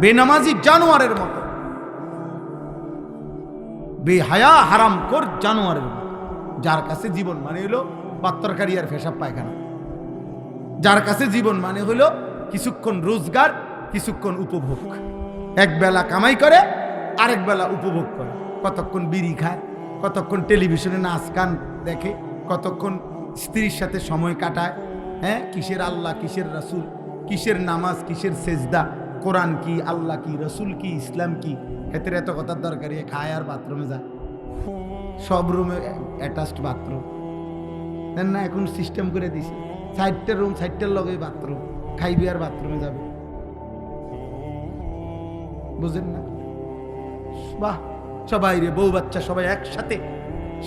বেনামাজি জানোয়ারের মতো, বেহায়া হারামখোর জানোয়ারের মতো। যার কাছে জীবন মানে হলো পাত্তরকারি আর পেশাব পায়খানা, যার কাছে জীবন মানে হলো কিছুক্ষণ রোজগার, কিছুক্ষণ উপভোগ, এক বেলা কামাই করে, আরেক বেলা উপভোগ করে, কতক্ষণ বিড়ি খায়, কতক্ষণ টেলিভিশনে নাচ গান দেখে, কতক্ষণ স্ত্রীর সাথে সময় কাটায়। হ্যাঁ, কিসের আল্লাহ, কিসের রাসূল, কিসের নামাজ, কিসের সেজদা, কোরআন কি, আল্লাহ কি, রসুল কি, ইসলাম কি, এতে এত কথার দরকারি। খায় আর বাথরুমে যায়, সব রুমে অ্যাটাচড বাথরুম না, এখন সিস্টেম করে দিছে 4টা রুম, 4টার লগে বাথরুম, খাইবে আর বাথরুমে যাবে। বুঝেন না? বাহ, সবাই রে, বউ বাচ্চা সবাই একসাথে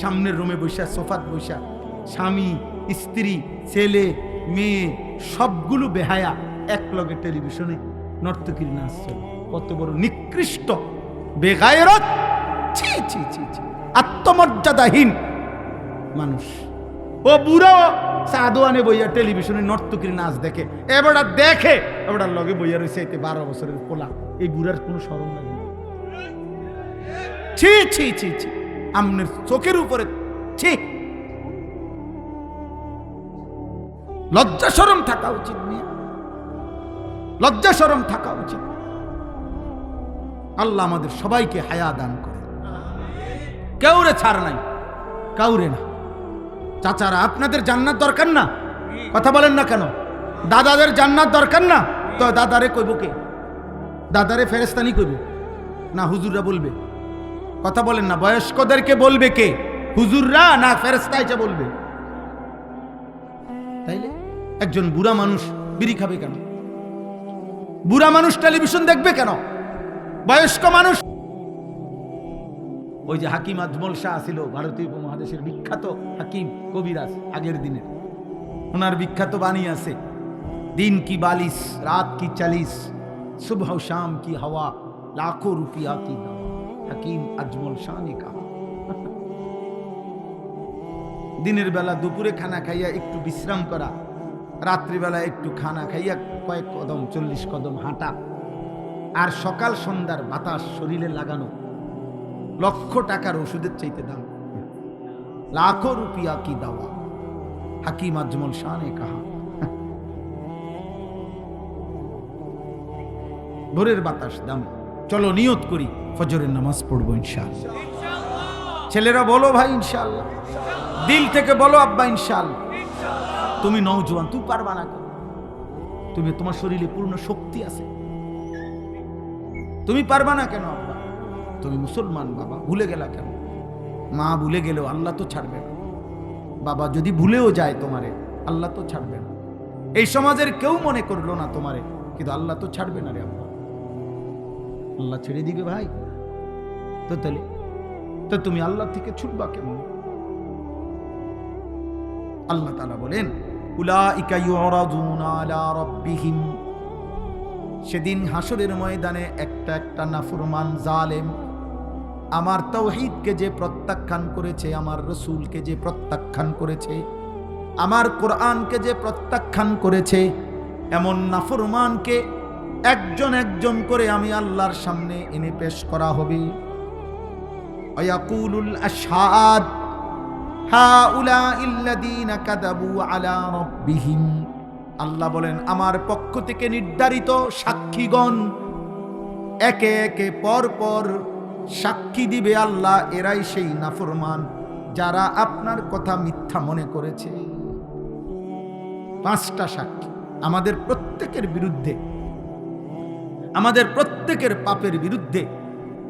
সামনের রুমে বসা, সোফাত বসা, স্বামী স্ত্রী ছেলে মেয়ে সবগুলো বেহায়া এক লগে টেলিভিশনে নর্তকীর নাচ চলে। কত বড় নিকৃষ্ট বেগায়রত, ছি ছি ছি ছি, আত্মমর্যাদাহীন মানুষ। ও বুড়ো সাদোয়ানে বইয়া টেলিভিশনে নর্তকীর নাচ দেখে, এবারটা দেখে এবারটার লগে বইয়া রয়েছে এতে 12 বছরের পোলা। এই বুড়ার কোনো শরম লাগে না? ছি ছি ছি ছি, আমনের চোখের উপরে ছি। লজ্জা শরম থাকা উচিত, মেয়ে লজ্জা শরম থাকা উচিত। আল্লাহ আমাদের সবাইকে হায়া দান করে। কেউরে ছাড় নাই, কাউরে না। চাচারা, আপনাদের জান্নাত দরকার না? কথা বলেন না কেন? দাদাদের জান্নাত দরকার না? তো দাদারে কইব কে? দাদারে ফেরেশতানি কইব না হুজুররা বলবে? কথা বলেন না। বয়স্কদেরকে বলবে কে? হুজুররা না ফেরেশতা এসে বলবে? তাইলে একজন বুড়া মানুষ বিড়ি খাবে কেন? বুড়া মানুষ টেলিভিশন দেখবে কেন? বয়স্ক মানুষ। ওই যে হাকিম আজমল শাহ ছিল, ভারতীয় উপমহাদেশের বিখ্যাত হাকিম কবিরাজ আগের দিনের, ওনার বিখ্যাত বাণী আছে, দিন কি 42 রাত কি 40 সুবহ শাম কি হাওয়া লাখো রুপিয়া কি দাওয়া। হাকিম আজমল শাহ নে কাহা। দিনের বেলা দুপুরে খানা খাইয়া একটু বিশ্রাম করা, রাত্রিবেলা একটু খানা খাইয়া কয়েক কদম 40 কদম হাঁটা, আর সকাল সন্ধ্যার বাতাস শরীরে লাগানো লক্ষ টাকার ওষুধের চাইতে দাম। লাখো রুপিয়া কি দাওয়া। হাকিম আজমল শাহ নে কাহা। ভোরের বাতাস দাম। চলো নিয়ত করি, ফজরের নামাজ পড়বো ইনশাআল্লাহ। ছেলেরা বলো ভাই ইনশাআল্লাহ, দিল থেকে বলো আব্বা ইনশাআল্লাহ। তুমি নওজোয়ান, তুমি পারবা না কেন? তুমি, তোমার শরীরে পূর্ণ শক্তি আছে, তুমি পারবা না কেন আব্বা? তুমি মুসলমান বাবা, ভুলে গেলা কেন? মা ভুলে গেলেও আল্লাহ তো ছাড়বে না। বাবা যদি ভুলেও যায় তোমারে, আল্লাহ তো ছাড়বে না। এই সমাজের কেউ মনে করলো না তোমারে, কিন্তু আল্লাহ তো ছাড়বে না রে আব্বা। আল্লাহ ছেড়ে দিবে ভাই? তো তাহলে তো তুমি আল্লাহ থেকে ছুটবা কেমন? আল্লাহ তাআলা বলেন, উলাইকা ইউরাদুনা আলা রাব্বিহিম। সেদিন হাসরের ময়দানে একটা একটা নাফরমান জালেম আমার তাওহীদকে যে প্রত্যাখ্যান করেছে, আমার রসুলকে যে প্রত্যাখ্যান করেছে, আমার কোরআনকে যে প্রত্যাখ্যান করেছে, এমন নাফরমানকে একজন একজন করে আমি আল্লাহর সামনে এনে পেশ করা হবে। আয়াকুলুল আশহাদ হাউলাইল্লাযীনা কাযাবু আলা রাব্বিহিম। আল্লাহ বলেন, আমার পক্ষ থেকে নির্ধারিত সাক্ষীগণ একে একে পর পর সাক্ষী দিবে আল্লাহ, এরাই সেই নাফরমান যারা আপনার কথা মিথ্যা মনে করেছে। 5টা সাক্ষী আমাদের প্রত্যেকের বিরুদ্ধে, আমাদের প্রত্যেকের পাপের বিরুদ্ধে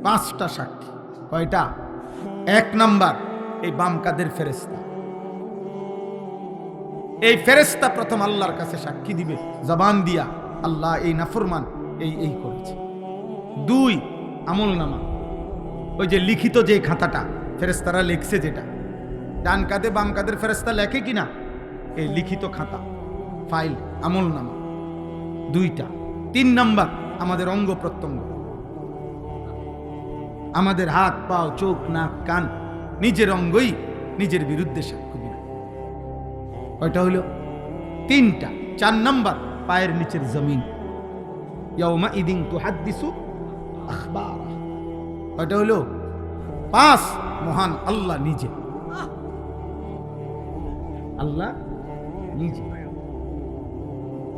5টা সাক্ষী। কয়টা? 1 নাম্বার, এই বাম কাদের ফেরেশতা। এই ফেরেশতা প্রথম আল্লাহর কাছে সাক্ষী দিবে জবান দিয়া, আল্লাহ এই নাফরমান এই করেছে। 2 আমলনামা, ওই যে লিখিত যে খাতাটা ফেরেশতারা লিখছে, যেটা ডান কাঁধে বাম কাঁধের ফেরেশতা লেখে কিনা, এই লিখিত খাতা, ফাইল, আমলনামা 2টা। 3 নাম্বার আমাদের অঙ্গ প্রত্যঙ্গ, আমাদের হাত পা চোখ নাক কান, নিজের অঙ্গই নিজের বিরুদ্ধে সাক্ষ্য দিবে। কয়টা হইল? 3টা। 4 নাম্বার পায়ের নিচের জমিন, ইয়াউমা ইদিন তুহাদ্দিসু আখবারা। কয়টা হইল? 5। মহান আল্লাহ নিজে, আল্লাহ নিজে।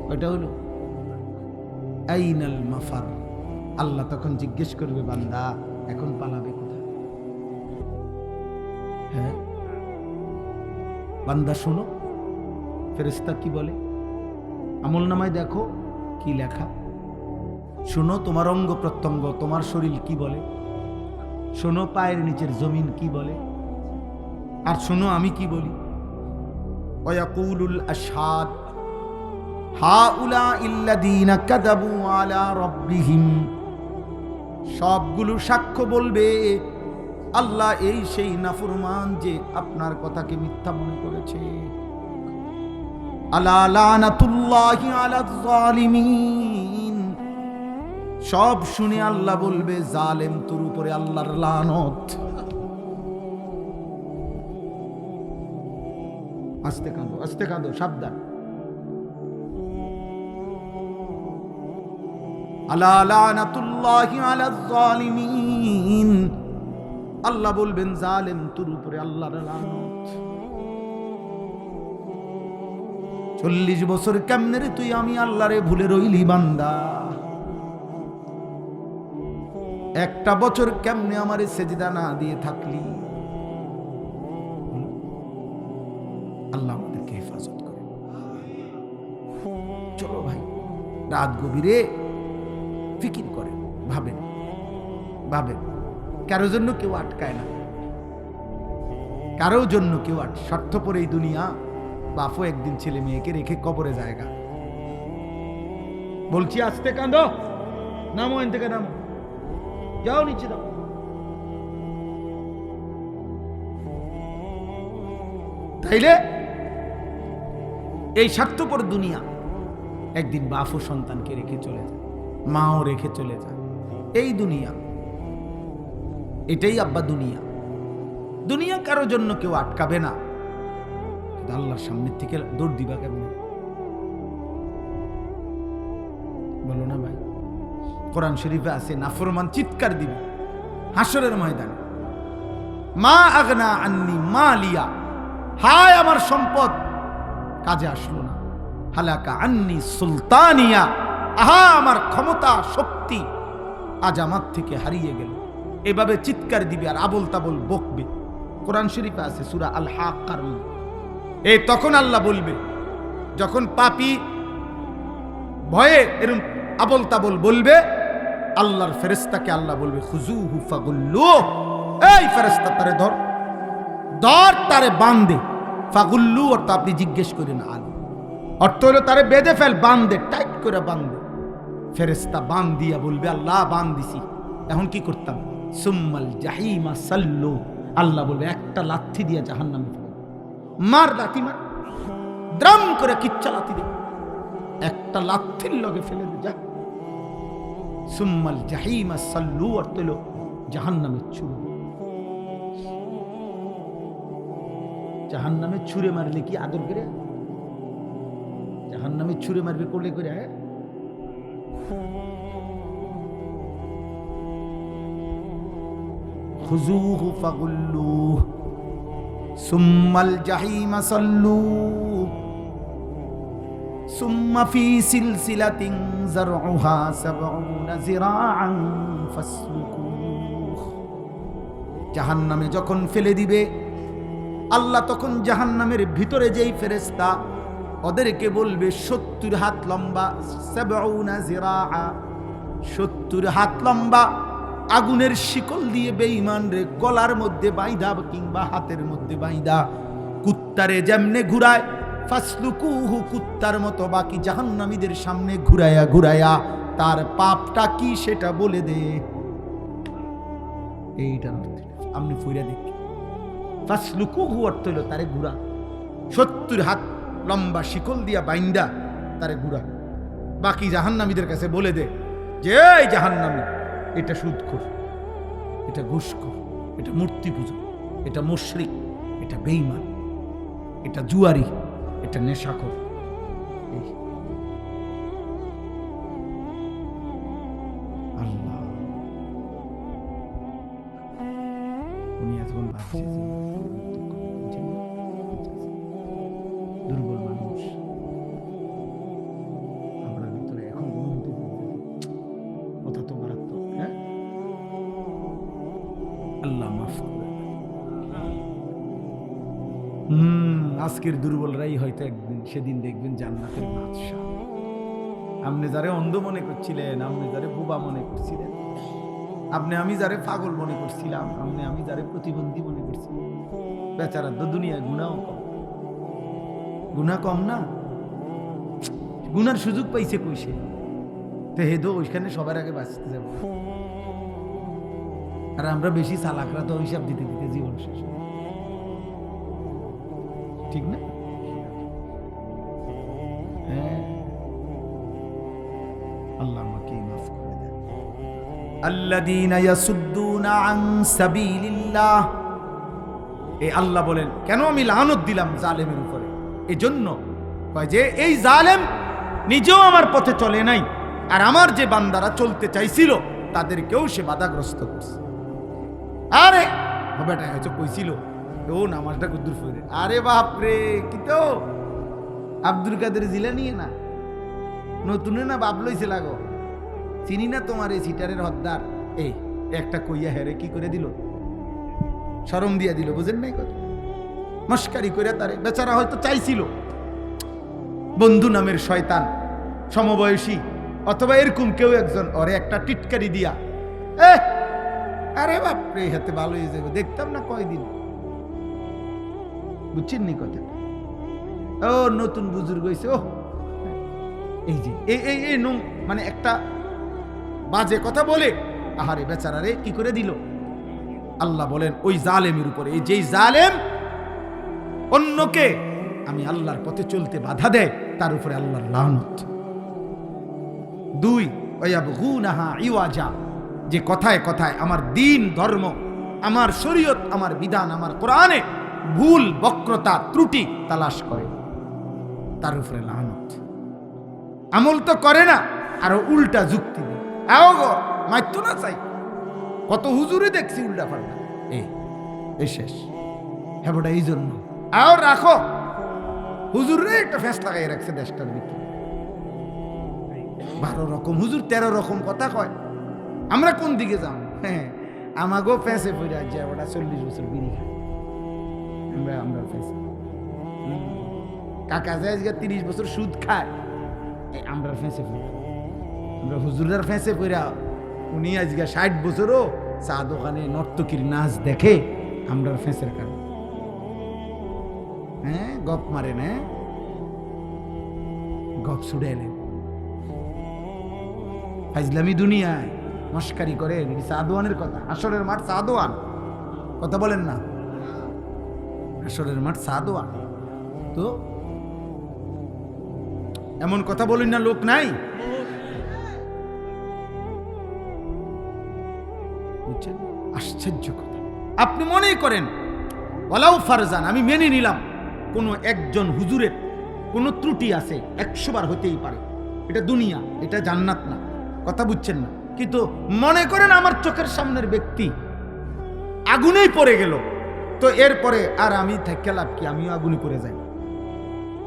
কয়টা হইল? আইনাল মাফার। আল্লাহ তখন জিজ্ঞেস করবে, বান্দা এখন পালাবে কোথায়? হ্যাঁ, বান্দা শোনো, ফেরেশতা কি বলে, আমলনামায় দেখো কি লেখা। শোনো তোমার অঙ্গ প্রত্যঙ্গ, তোমার শরীর কি বলে। শোনো পায়ের নিচের জমিন কি বলে। আর শোনো আমি কি বলি। ওয়ায়াকুলুল আশহাদ হাউলাইল্লাযীনা কাযাবু আলা রাব্বিহিম, সবগুলো সাক্ষ্য বলবে আল্লাহ এই সেই নাফরমান যে আপনার কথাকে মিথ্যা মনে করেছে। আলা লানাতুল্লাহি আলায যালিমিন, সব শুনে আল্লাহ বলবে জালেম তোর উপরে আল্লাহর লানত। আস্তে কাঁদো, আস্তে কাঁদো, সাবধান। আলা লানাতুল্লাহি আলায যালিমিন, আল্লাহ বলবেন জালেম তোর উপরে আল্লাহর লানত। 40 বছর কেমনে রে তুই আমি আল্লাহরে ভুলে রইলি বান্দা। একটা বছর কেমনে আমারে সেজদা না দিয়ে থাকলি। আল্লাহ আমাদেরকে হেফাজত করে। চলো ভাই, রাত গভীরে ফিকির করে, ভাবেন ভাবেন। কারোর জন্য কেউ আটকায় না, কারোর জন্য কেউ স্বার্থপর এই দুনিয়া। বাপও একদিন ছেলে মেয়েকে রেখে কবরে জায়গা। বলছি আস্তে কাঁদো, নামো, এন থেকে নামো, যাও নিচে দাও। তাইলে এই স্বার্থপর দুনিয়া একদিন বাপও সন্তানকে রেখে চলে যায়, মাও রেখে চলে যায়। এই দুনিয়া, এটাই আব্বা দুনিয়া। দুনিয়া কারোর জন্য কেউ আটকাবে না, আল্লাহর সামনের থেকে দৌড় দিবা কেমন বলো না ভাই। কোরআন শরীফে আছে নাফরমান চিৎকার দিবে হাসরের ময়দানে, মা আগনা আন্নি মালিয়া, হায় আমার সম্পদ কাজে আসলো না। হালাকা আন্নি সুলতানিয়া, আহা আমার ক্ষমতা শক্তি আজ আমার থেকে হারিয়ে গেল। এভাবে চিৎকার দিবে আর আবল তাবল বকবে। কোরআন শরীফে আছে সূরা আল হাক্কার। এই তখন আল্লাহ বলবে, যখন পাপী ভয়ে এরকম আবল তাবল বলবে, আল্লাহর ফেরেশতাকে আল্লাহ বলবে খুজুহু ফাগুল্লু, এই ফেরেশতা তারে ধর, ধর তারে বাঁধে। ফাগুল্লু অর্থ আপনি জিজ্ঞেস করেন আল, অর্থ হলো তারে বেঁধে ফেল, বাঁধে, টাইট করে বাঁধে। ফেরেশতা বাঁধ দিয়া বলবে আল্লাহ বাঁধ দিছি, এখন কি করতাম। সুম্মাল জাহিমা সাল্লু, আল্লাহ বলবে একটা লাথি দিয়া জাহান্নামে ফেলে মার, লাথি মার, দ্রাম করে কিচ্ছা লাথি দে, একটা লাথির লগে ফেলে দে যা। সুম্মাল জাহিমা সাল্লু অর্থ হলো জাহান্নামে ছুড়ে। জাহান্নামে ছুঁড়ে মারলে কি আদর করে? জাহান্নামে ছুঁড়ে মারবে কোলে করে? খুজুহু ফাগুল্লুহ সুম্মাল জাহিমা সাল্লু সুম্মা ফি সিলসিলাতিন যারউহা ৭০ যিরাআন ফাসলুকুহ। জাহান্নামে যখন ফেলে দিবে আল্লাহ, তখন জাহান্নামের ভিতরে যেই ফেরেশতা ওদেরকে বলবে ৭০ হাত লম্বা, ৭০ যিরাআ, ৭০ হাত লম্বা আগুনের শিকল দিয়ে বেঈমান রে গলার মধ্যে বাইধা কিংবা হাতের মধ্যে বাইধা কুত্তারে যেমনে ঘুরায়, ফাসলুকুহু কুত্তার মতো বাকি জাহান্নামীদের সামনে ঘুরায়া ঘুরায়া তার পাপটা কি সেটা বলে দে। এইটার অর্থ আপনি ফুইরা দেখি। ফাসলুকুহু অর্থ হলো তারে ঘুরা, ৭০ হাত লম্বা শিকল দিয়া বাইন্দা তারে ঘুরা, বাকি জাহান্নামীদের কাছে বলে দে যে এই জাহান্নামী, এটা সুদখোর, এটা ঘুষখোর, এটা মূর্তি পূজা, এটা মুশরিক, এটা বেঈমান, এটা জুয়ারি, এটা নেশাখোর। আল্লাহ উনি এখন ভাবছে দুর্বল মানুষ, আমরা ভিতরে এখন অনুভূতি, কথা তো মারাত্মক। হ্যাঁ, আল্লাহ মাফ করবে। আজকের দুর্বলরাই হয়তো একদিন সেদিন দেখবেন জান্নাতের বাদশা। আপনি যারে অন্ধ মনে করছিলেন, আপনি যারে বোবা মনে করছিলেন, আমি যারে পাগল মনে করছিলাম, আমি যারে প্রতিবন্ধী মনে করছিলাম, বেচারা তো দুনিয়ায় গুনাহ কম। গুনাহ কম না, গুনার সুযোগ পাইছে কইছে তো হেদো ওইখানে সবার আগে বাঁচতে যাব। আর আমরা বেশি চালাকরা তো হিসাব দিতে দিতে জীবন শেষ, ঠিক না? হ্যাঁ, আল্লাহ আমাকে মাফ করে দেন। আল্লাযীনা ইয়াসুদ্দুনা আন সাবিলিল্লাহ, এই আল্লাহ বলেন কেন আমি লানত দিলাম জালেমের উপরে? এজন্য কয় যে এই জালেম নিজেও আমার পথে চলে নাই, আর আমার যে বান্দারা চলতে চাইছিল তাদেরকেও সে বাধাগ্রস্ত করছে। আরে বেটা হয়তো কইছিল ও নামাজটা কুদ্দুর ফিরে, আরে বাপরে কি তো আব্দুল কাদের জিলানি না, নতুনে না বাপ লইছে লাগো, চিনি না তোমার এই সিটারের হদ্দার। এই একটা কইয়া হেরে কি করে দিল, শরম দিয়া দিল, বুঝেন নাই কথা? মস্কারি করে তারে, বেচারা হয়তো চাইছিল বন্ধু নামের শয়তান সমবয়সী অথবা এরকম কেউ একজন ওরে একটা টিটকারি দিয়া, আরে বাপরে হাতে ভালো হয়ে যাবে, দেখতাম না কয়দিন, বুঝছেন নি কথা? ও নতুন বুজুর্গ হয়েছে, ও এই যে এই মানে একটা বাজে কথা বলে আহারে বেচারারে কি করে দিল। আল্লাহ বলেন ওই জালেমের উপরে, এই যেই জালেম অন্যকে আমি আল্লাহর পথে চলতে বাধা দেয় তার উপরে আল্লাহর লানত। 2 ওয়ায়াবগুনাহা ইওয়াজা, যে কথায় কথায় আমার দ্বীন ধর্ম, আমার শরীয়ত, আমার বিধান, আমার কোরআনে ভুল বক্রতা ত্রুটি তালাশ করে, তার উপরে লানত। আমল তো করে না, আরো উল্টা যুক্তি দেয়, আও গো মাইতো না চাই, কত হুজুরে দেখছি উল্টা পাল্টা, এই শেষ হ্যাঁ বটা। এই জন্য আও রাখো, হুজুরে একটা ফেস লাগাই রাখছে দেশটার ভিতরে, 12 রকম হুজুর 13 রকম কথা কয়, আমরা কোন দিকে যাব? হ্যাঁ, আমাগো ফেসে পড়ে যায় ওটা 40 বছর বিড়ি খায়, আমরা ফেসে কাকা যায় 30 বছর সুদ খায়, আমরা ফেসে পড়ে, আমরা হুজুরের ফেসে পড়ে, উনি আজকে 60 বছরও চা দোকানে নর্তকীর নাচ দেখে, আমরা ফেসের কারণ। হ্যাঁ, গপ মারেন, হ্যাঁ গপ ছুড়ে এলেন, ফাইজলামি দুনিয়ায় মস্কারি করে, সাদওয়ানের কথা, আসরের মাঠ সাদওয়ান, কথা বলেন না, আসরের মাঠ সাদওয়ান। তো এমন কথা বলেন না, লোক নাই, বুঝছেন? আশ্চর্য কথা। আপনি মনেই করেন ওয়ালাউ ফারজান, আমি মেনে নিলাম কোন একজন হুজুরের কোন ত্রুটি আছে, 100 বার হতেই পারে, এটা দুনিয়া, এটা জান্নাত না, কথা বুঝছেন না? কিন্তু মনে করেন আমার চোখের সামনের ব্যক্তি আগুনেই পড়ে গেল, তো এরপরে আর আমি থেকে লাভ কি? আমিও আগুনে পড়ে যাই,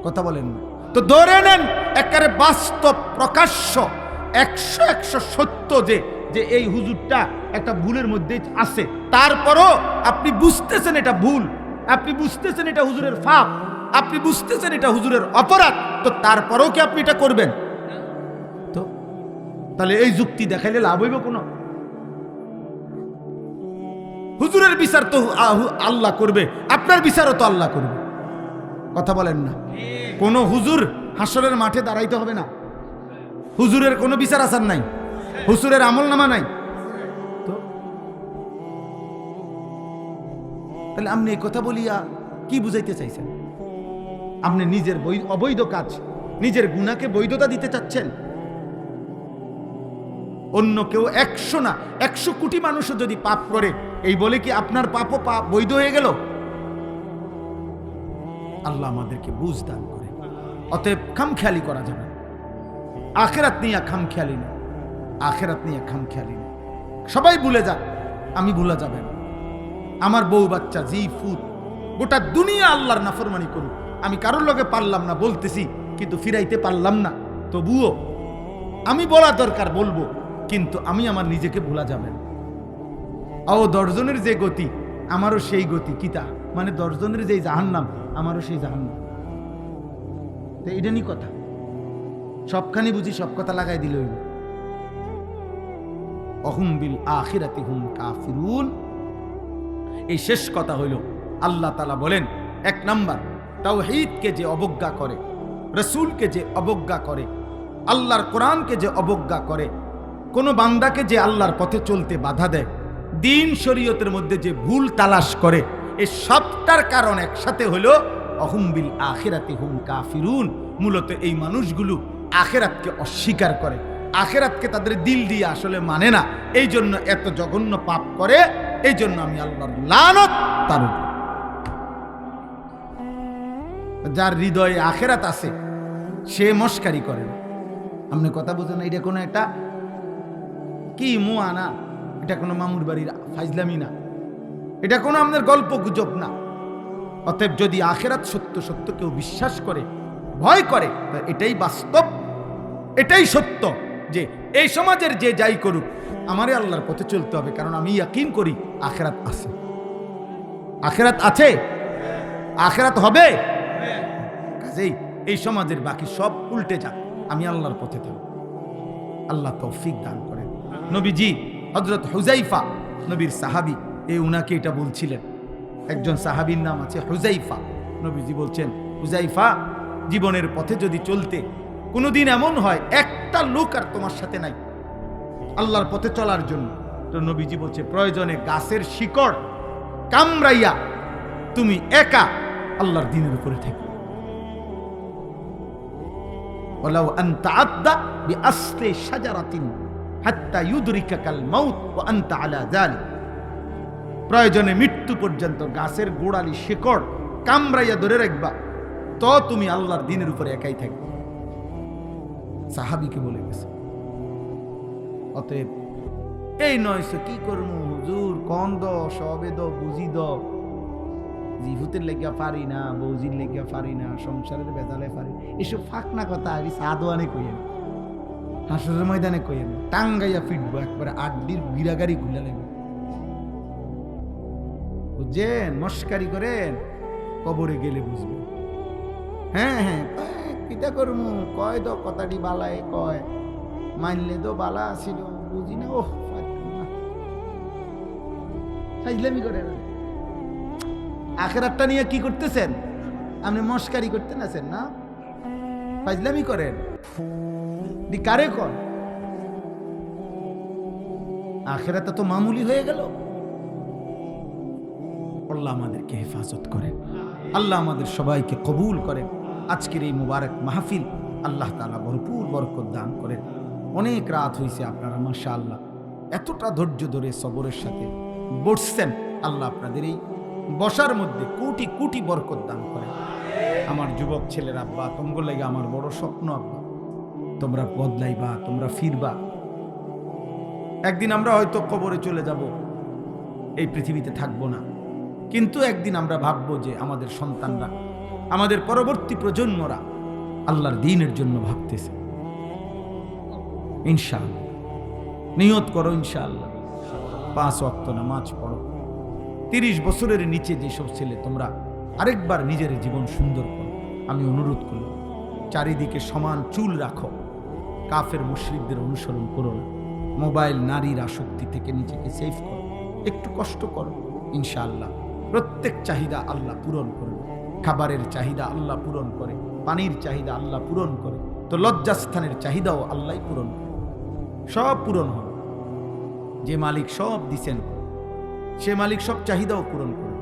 কথা বলেন না? তো ধরে নেন একেবারে বাস্তব প্রকাশ্য 100 সত্য যে এই হুজুরটা একটা ভুলের মধ্যে আছে, তারপরও আপনি বুঝতেছেন এটা ভুল, আপনি বুঝতেছেন এটা হুজুরের পাপ, আপনি বুঝতেছেন এটা হুজুরের অপরাধ, তো তারপরও কি আপনি এটা করবেন? তো তাহলে এই যুক্তি দেখাইলে লাভ হইব কোনো? হুজুরের বিচার তো আল্লাহ করবে, আপনার বিচারও তো আল্লাহ করবে, কথা বলেন না? কোন হুজুর হাসরের মাঠে দাঁড়াইতে হবে না, হুজুরের কোনো বিচার আচার নাই, হুজুরের আমল নামা নাই, তো তাহলে আপনি এই কথা বলিয়া কি বুঝাইতে চাইছেন? আপনি নিজের অবৈধ কাজ, নিজের গুনাহকে বৈধতা দিতে চাচ্ছেন? অন্য কেউ 100 না 100 কোটি মানুষও যদি পাপ করে, এই বলে কি আপনার পাপও পাপ বৈধ হয়ে গেল? আল্লাহ আমাদেরকে বুঝ দান করে। অতএব খামখেয়ালি করা যাবে, আখেরাত নিয়ে খামখেয়ালি না, আখেরাত নিয়ে খামখেয়ালি না। সবাই ভুলে যাক, আমি ভুলা যাবে না। আমার বউ বাচ্চা জি ফুত গোটা দুনিয়া আল্লাহর নাফরমানি করুক, আমি কারোর লগে পারলাম না বলতেছি, কিন্তু ফিরাইতে পারলাম না, তবুও আমি বলা দরকার বলবো, কিন্তু আমি আমার নিজেকে ভোলা যাবে না। ও 10 জনের যে গতি, আমারও সেই গতি, কিতা মানে 10 জনের যে জাহান্নাম, আমারও সেই জাহান্নাম। তো এটা নি কথা, সবখানি বুঝি সব কথা লাগাই দিল। অহুম বিল আখিরাতি হুম কাফিরুন। এই শেষ কথা হইল, আল্লাহ তাআলা বলেন, এক নাম্বার, তাওহীদকে যে অবজ্ঞা করে, রাসূলকে যে অবজ্ঞা করে, আল্লাহর কোরআনকে যে অবজ্ঞা করে, কোন বান্দাকে যে আল্লাহর পথে চলতে বাধা দেয়, দ্বীন শরীয়তের মধ্যে যে ভুল তালাশ করে, এই সবটার কারণ একসাথে হলো অহুম বিল আখিরাতি হুম কাফিরুন। মূলত এই মানুষগুলো আখিরাতকে অস্বীকার করে, আখিরাতকে তাদের দিল দিয়ে আসলে মানে না, এই জন্য এত জঘন্য পাপ করে। এই জন্য আমি আল্লাহর লানত তার উপর। যার হৃদয়ে আখিরাত আছে সে মস্কারি করে না। আপনি কথা বুঝেন না? এটা কোনো একটা কি মুয়া না, এটা কোনো মামুর বাড়ির ফাইজলামি না, এটা কোনো আপনার গল্প গুজব না। অতএব যদি আখিরাত সত্য সত্য কেউ বিশ্বাস করে, ভয় করে, তা এটাই বাস্তব, এটাই সত্য যে এই সমাজের যে যাই করুক আমারে আল্লাহর পথে চলতে হবে, কারণ আমি ইয়াকিন করি আখিরাত আছে। আখিরাত আছে, আখিরাত হবে। কাজেই এই সমাজের বাকি সব উল্টে যাক, আমি আল্লাহর পথে থাকব। আল্লাহ তৌফিক দান করেন। নবীজি হযরত হুযাইফা, নবীর সাহাবী, উনাকে এটা বলছিলেন। একজন সাহাবীর নাম আছে হুযাইফা। নবীজি বলছেন, হুযাইফা, জীবনের পথে যদি চলতে কোনোদিন এমন হয় একটা লোক আর তোমার সাথে নাই আল্লাহর পথে চলার জন্য, তো নবীজি বলছে প্রয়োজনে গাছের শিকড় কামড়াইয়া তুমি একা আল্লাহর দ্বীনের উপরে থেকো। ওয়ালাউ আনতা আদা বিআসলি শাজারাতিন হাত্তা ইউদরিকাকাল মাউত ওয়া আনতা আলা যালিক। প্রয়োজনে মৃত্যু পর্যন্ত গাছের গোড়ালি শিকড় কামড়াইয়া ধরে রাখবা, তো তুমি আল্লাহর দ্বীনের উপরে একাই থাকবে। সাহাবীকে বলে গেছে। অতএব এই নয় কি করবো হুজুর, কন দ সবে দ বুঝি দ, জিভুতের লেগা পারি না, বৌজির লেগা পারি না, সংসারের বেজালে পারি, এসব ফাঁকনা কথা আমি সাদোয়ানে কইেন, হাসরের ময়দানে কইেন, টাঙ্গাইয়া ফিটবো একবারে আড্ডির বিরাগারি ঘুলা লাগবে। বুঝছেন? মস্কারি করেন, কবরে গেলে বুঝবে। হ্যাঁ হ্যাঁ, কিটা করমু, কয় দ কথাটি বালায় কয়, মানলে তো বালা আসিল, বুঝি না। ওহ ফাইজলামি করে। আখিরাতটা নিয়ে কি করতেছেন আপনি? মস্কারি করতেন আছেন না, ফাইজলামি করেন। কারে কর? আখিরাতটা তো মামুলি হয়ে গেল। আল্লাহ আমাদেরকে হেফাজত করেন, আল্লাহ আমাদের সবাইকে কবুল করেন। আজকের এই মুবারক মাহফিল আল্লাহ তাআলা ভরপুর বরকত দান করেন। অনেক রাত হয়েছে, আপনারা মাশাআল্লাহ এতটা ধৈর্য ধরে সবরের সাথে বসছেন। আল্লাহ আপনাদের এই বসার মধ্যে কোটি কোটি বরকত দান করেন। আমার যুবক ছেলের আব্বা, তোমগো লাগে আমার বড় স্বপ্ন আব্বা, তোমরা বদলাইবা, তোমরা ফিরবা। একদিন আমরা হয়তো কবরে চলে যাব, এই পৃথিবীতে থাকবো না, কিন্তু একদিন আমরা ভাববো যে আমাদের সন্তানরা, আমাদের পরবর্তী প্রজন্মরা আল্লাহর দ্বীনের জন্য ভাবতেছে। ইনশাআল্লাহ নিয়ত করো, ইনশাআল্লাহ 5 ওয়াক্ত নামাজ পড়ো। 30 বছরের নিচে যেসব ছেলে, তোমরা আরেকবার নিজের জীবন সুন্দর করো। আমি অনুরোধ করলাম, চারিদিকে সমান চুল রাখো, কাফের মুশরিকদের অনুসরণ করো না। মোবাইল, নারীর আসক্তি থেকে নিজেকে সেভ করো, একটু কষ্ট করো। ইনশাআল্লাহ প্রত্যেক চাহিদা আল্লাহ পূরণ করবে। খাবারের চাহিদা আল্লাহ পূরণ করে, পানির চাহিদা আল্লাহ পূরণ করে, তো লজ্জাস্থানের চাহিদাও আল্লাহ পূরণ করে। সব পূরণ হবে। যে মালিক সব দিছেন, সে মালিক সব চাহিদাও পূরণ করবে।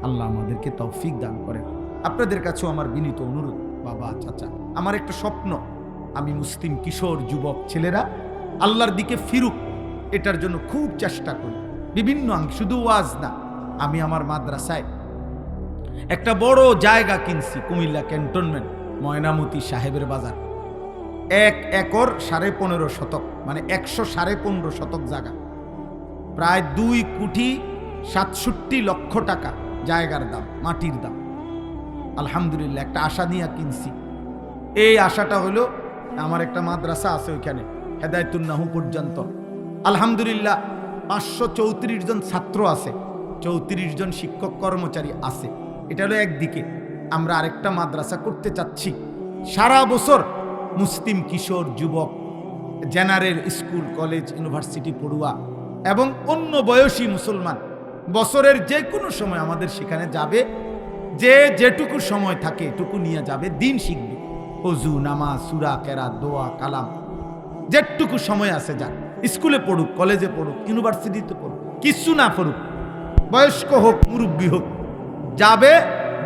আল্লাহ আমাদেরকে তৌফিক দান করেন। আপনাদের কাছেও আমার বিনীত অনুরোধ, বাবা, চাচা, আমার একটা স্বপ্ন, আমি মুসলিম কিশোর যুবক ছেলেরা আল্লাহর দিকে ফিরুক, এটার জন্য খুব চেষ্টা করি। বিভিন্ন শুধু ওয়াজ না, আমি আমার মাদ্রাসায় একটা বড় জায়গা কিনছি, কুমিল্লা ক্যান্টনমেন্ট, ময়নামতি সাহেবের বাজার। 1 একর 15.5 শতক, মানে 115.5 শতক জায়গা, প্রায় 2,67 লক্ষ টাকা জায়গার দাম, মাটির দাম। আলহামদুলিল্লাহ একটা আশা নিয়ে কিনছি। এই আশাটা হলো, আমার একটা মাদ্রাসা আছে ওইখানে, হেদায়েতুন নাহু পর্যন্ত। আলহামদুলিল্লাহ 534 জন ছাত্র আছে, 34 জন শিক্ষক কর্মচারী আছে। এটা হলো একদিকে। আমরা আরেকটা মাদ্রাসা করতে চাচ্ছি। সারা বছর মুসলিম কিশোর যুবক, জেনারেল স্কুল কলেজ ইউনিভার্সিটি পড়ুয়া এবং অন্য বয়সী মুসলমান বছরের যে কোনো সময় আমাদের সেখানে যাবে। যে যেটুকু সময় থাকে এটুকু নিয়ে যাবে, দিন শিখবে। অজু, নামাজ, সূরা, কেরাত, দোয়া, কালাম, যেটুকু সময় আছে যাক। স্কুলে পড়ুক, কলেজে পড়ুক, ইউনিভার্সিটিতে পড়ুক, কিছু না পড়ুক, বয়স্ক হোক মুরব্বী হোক, যাবে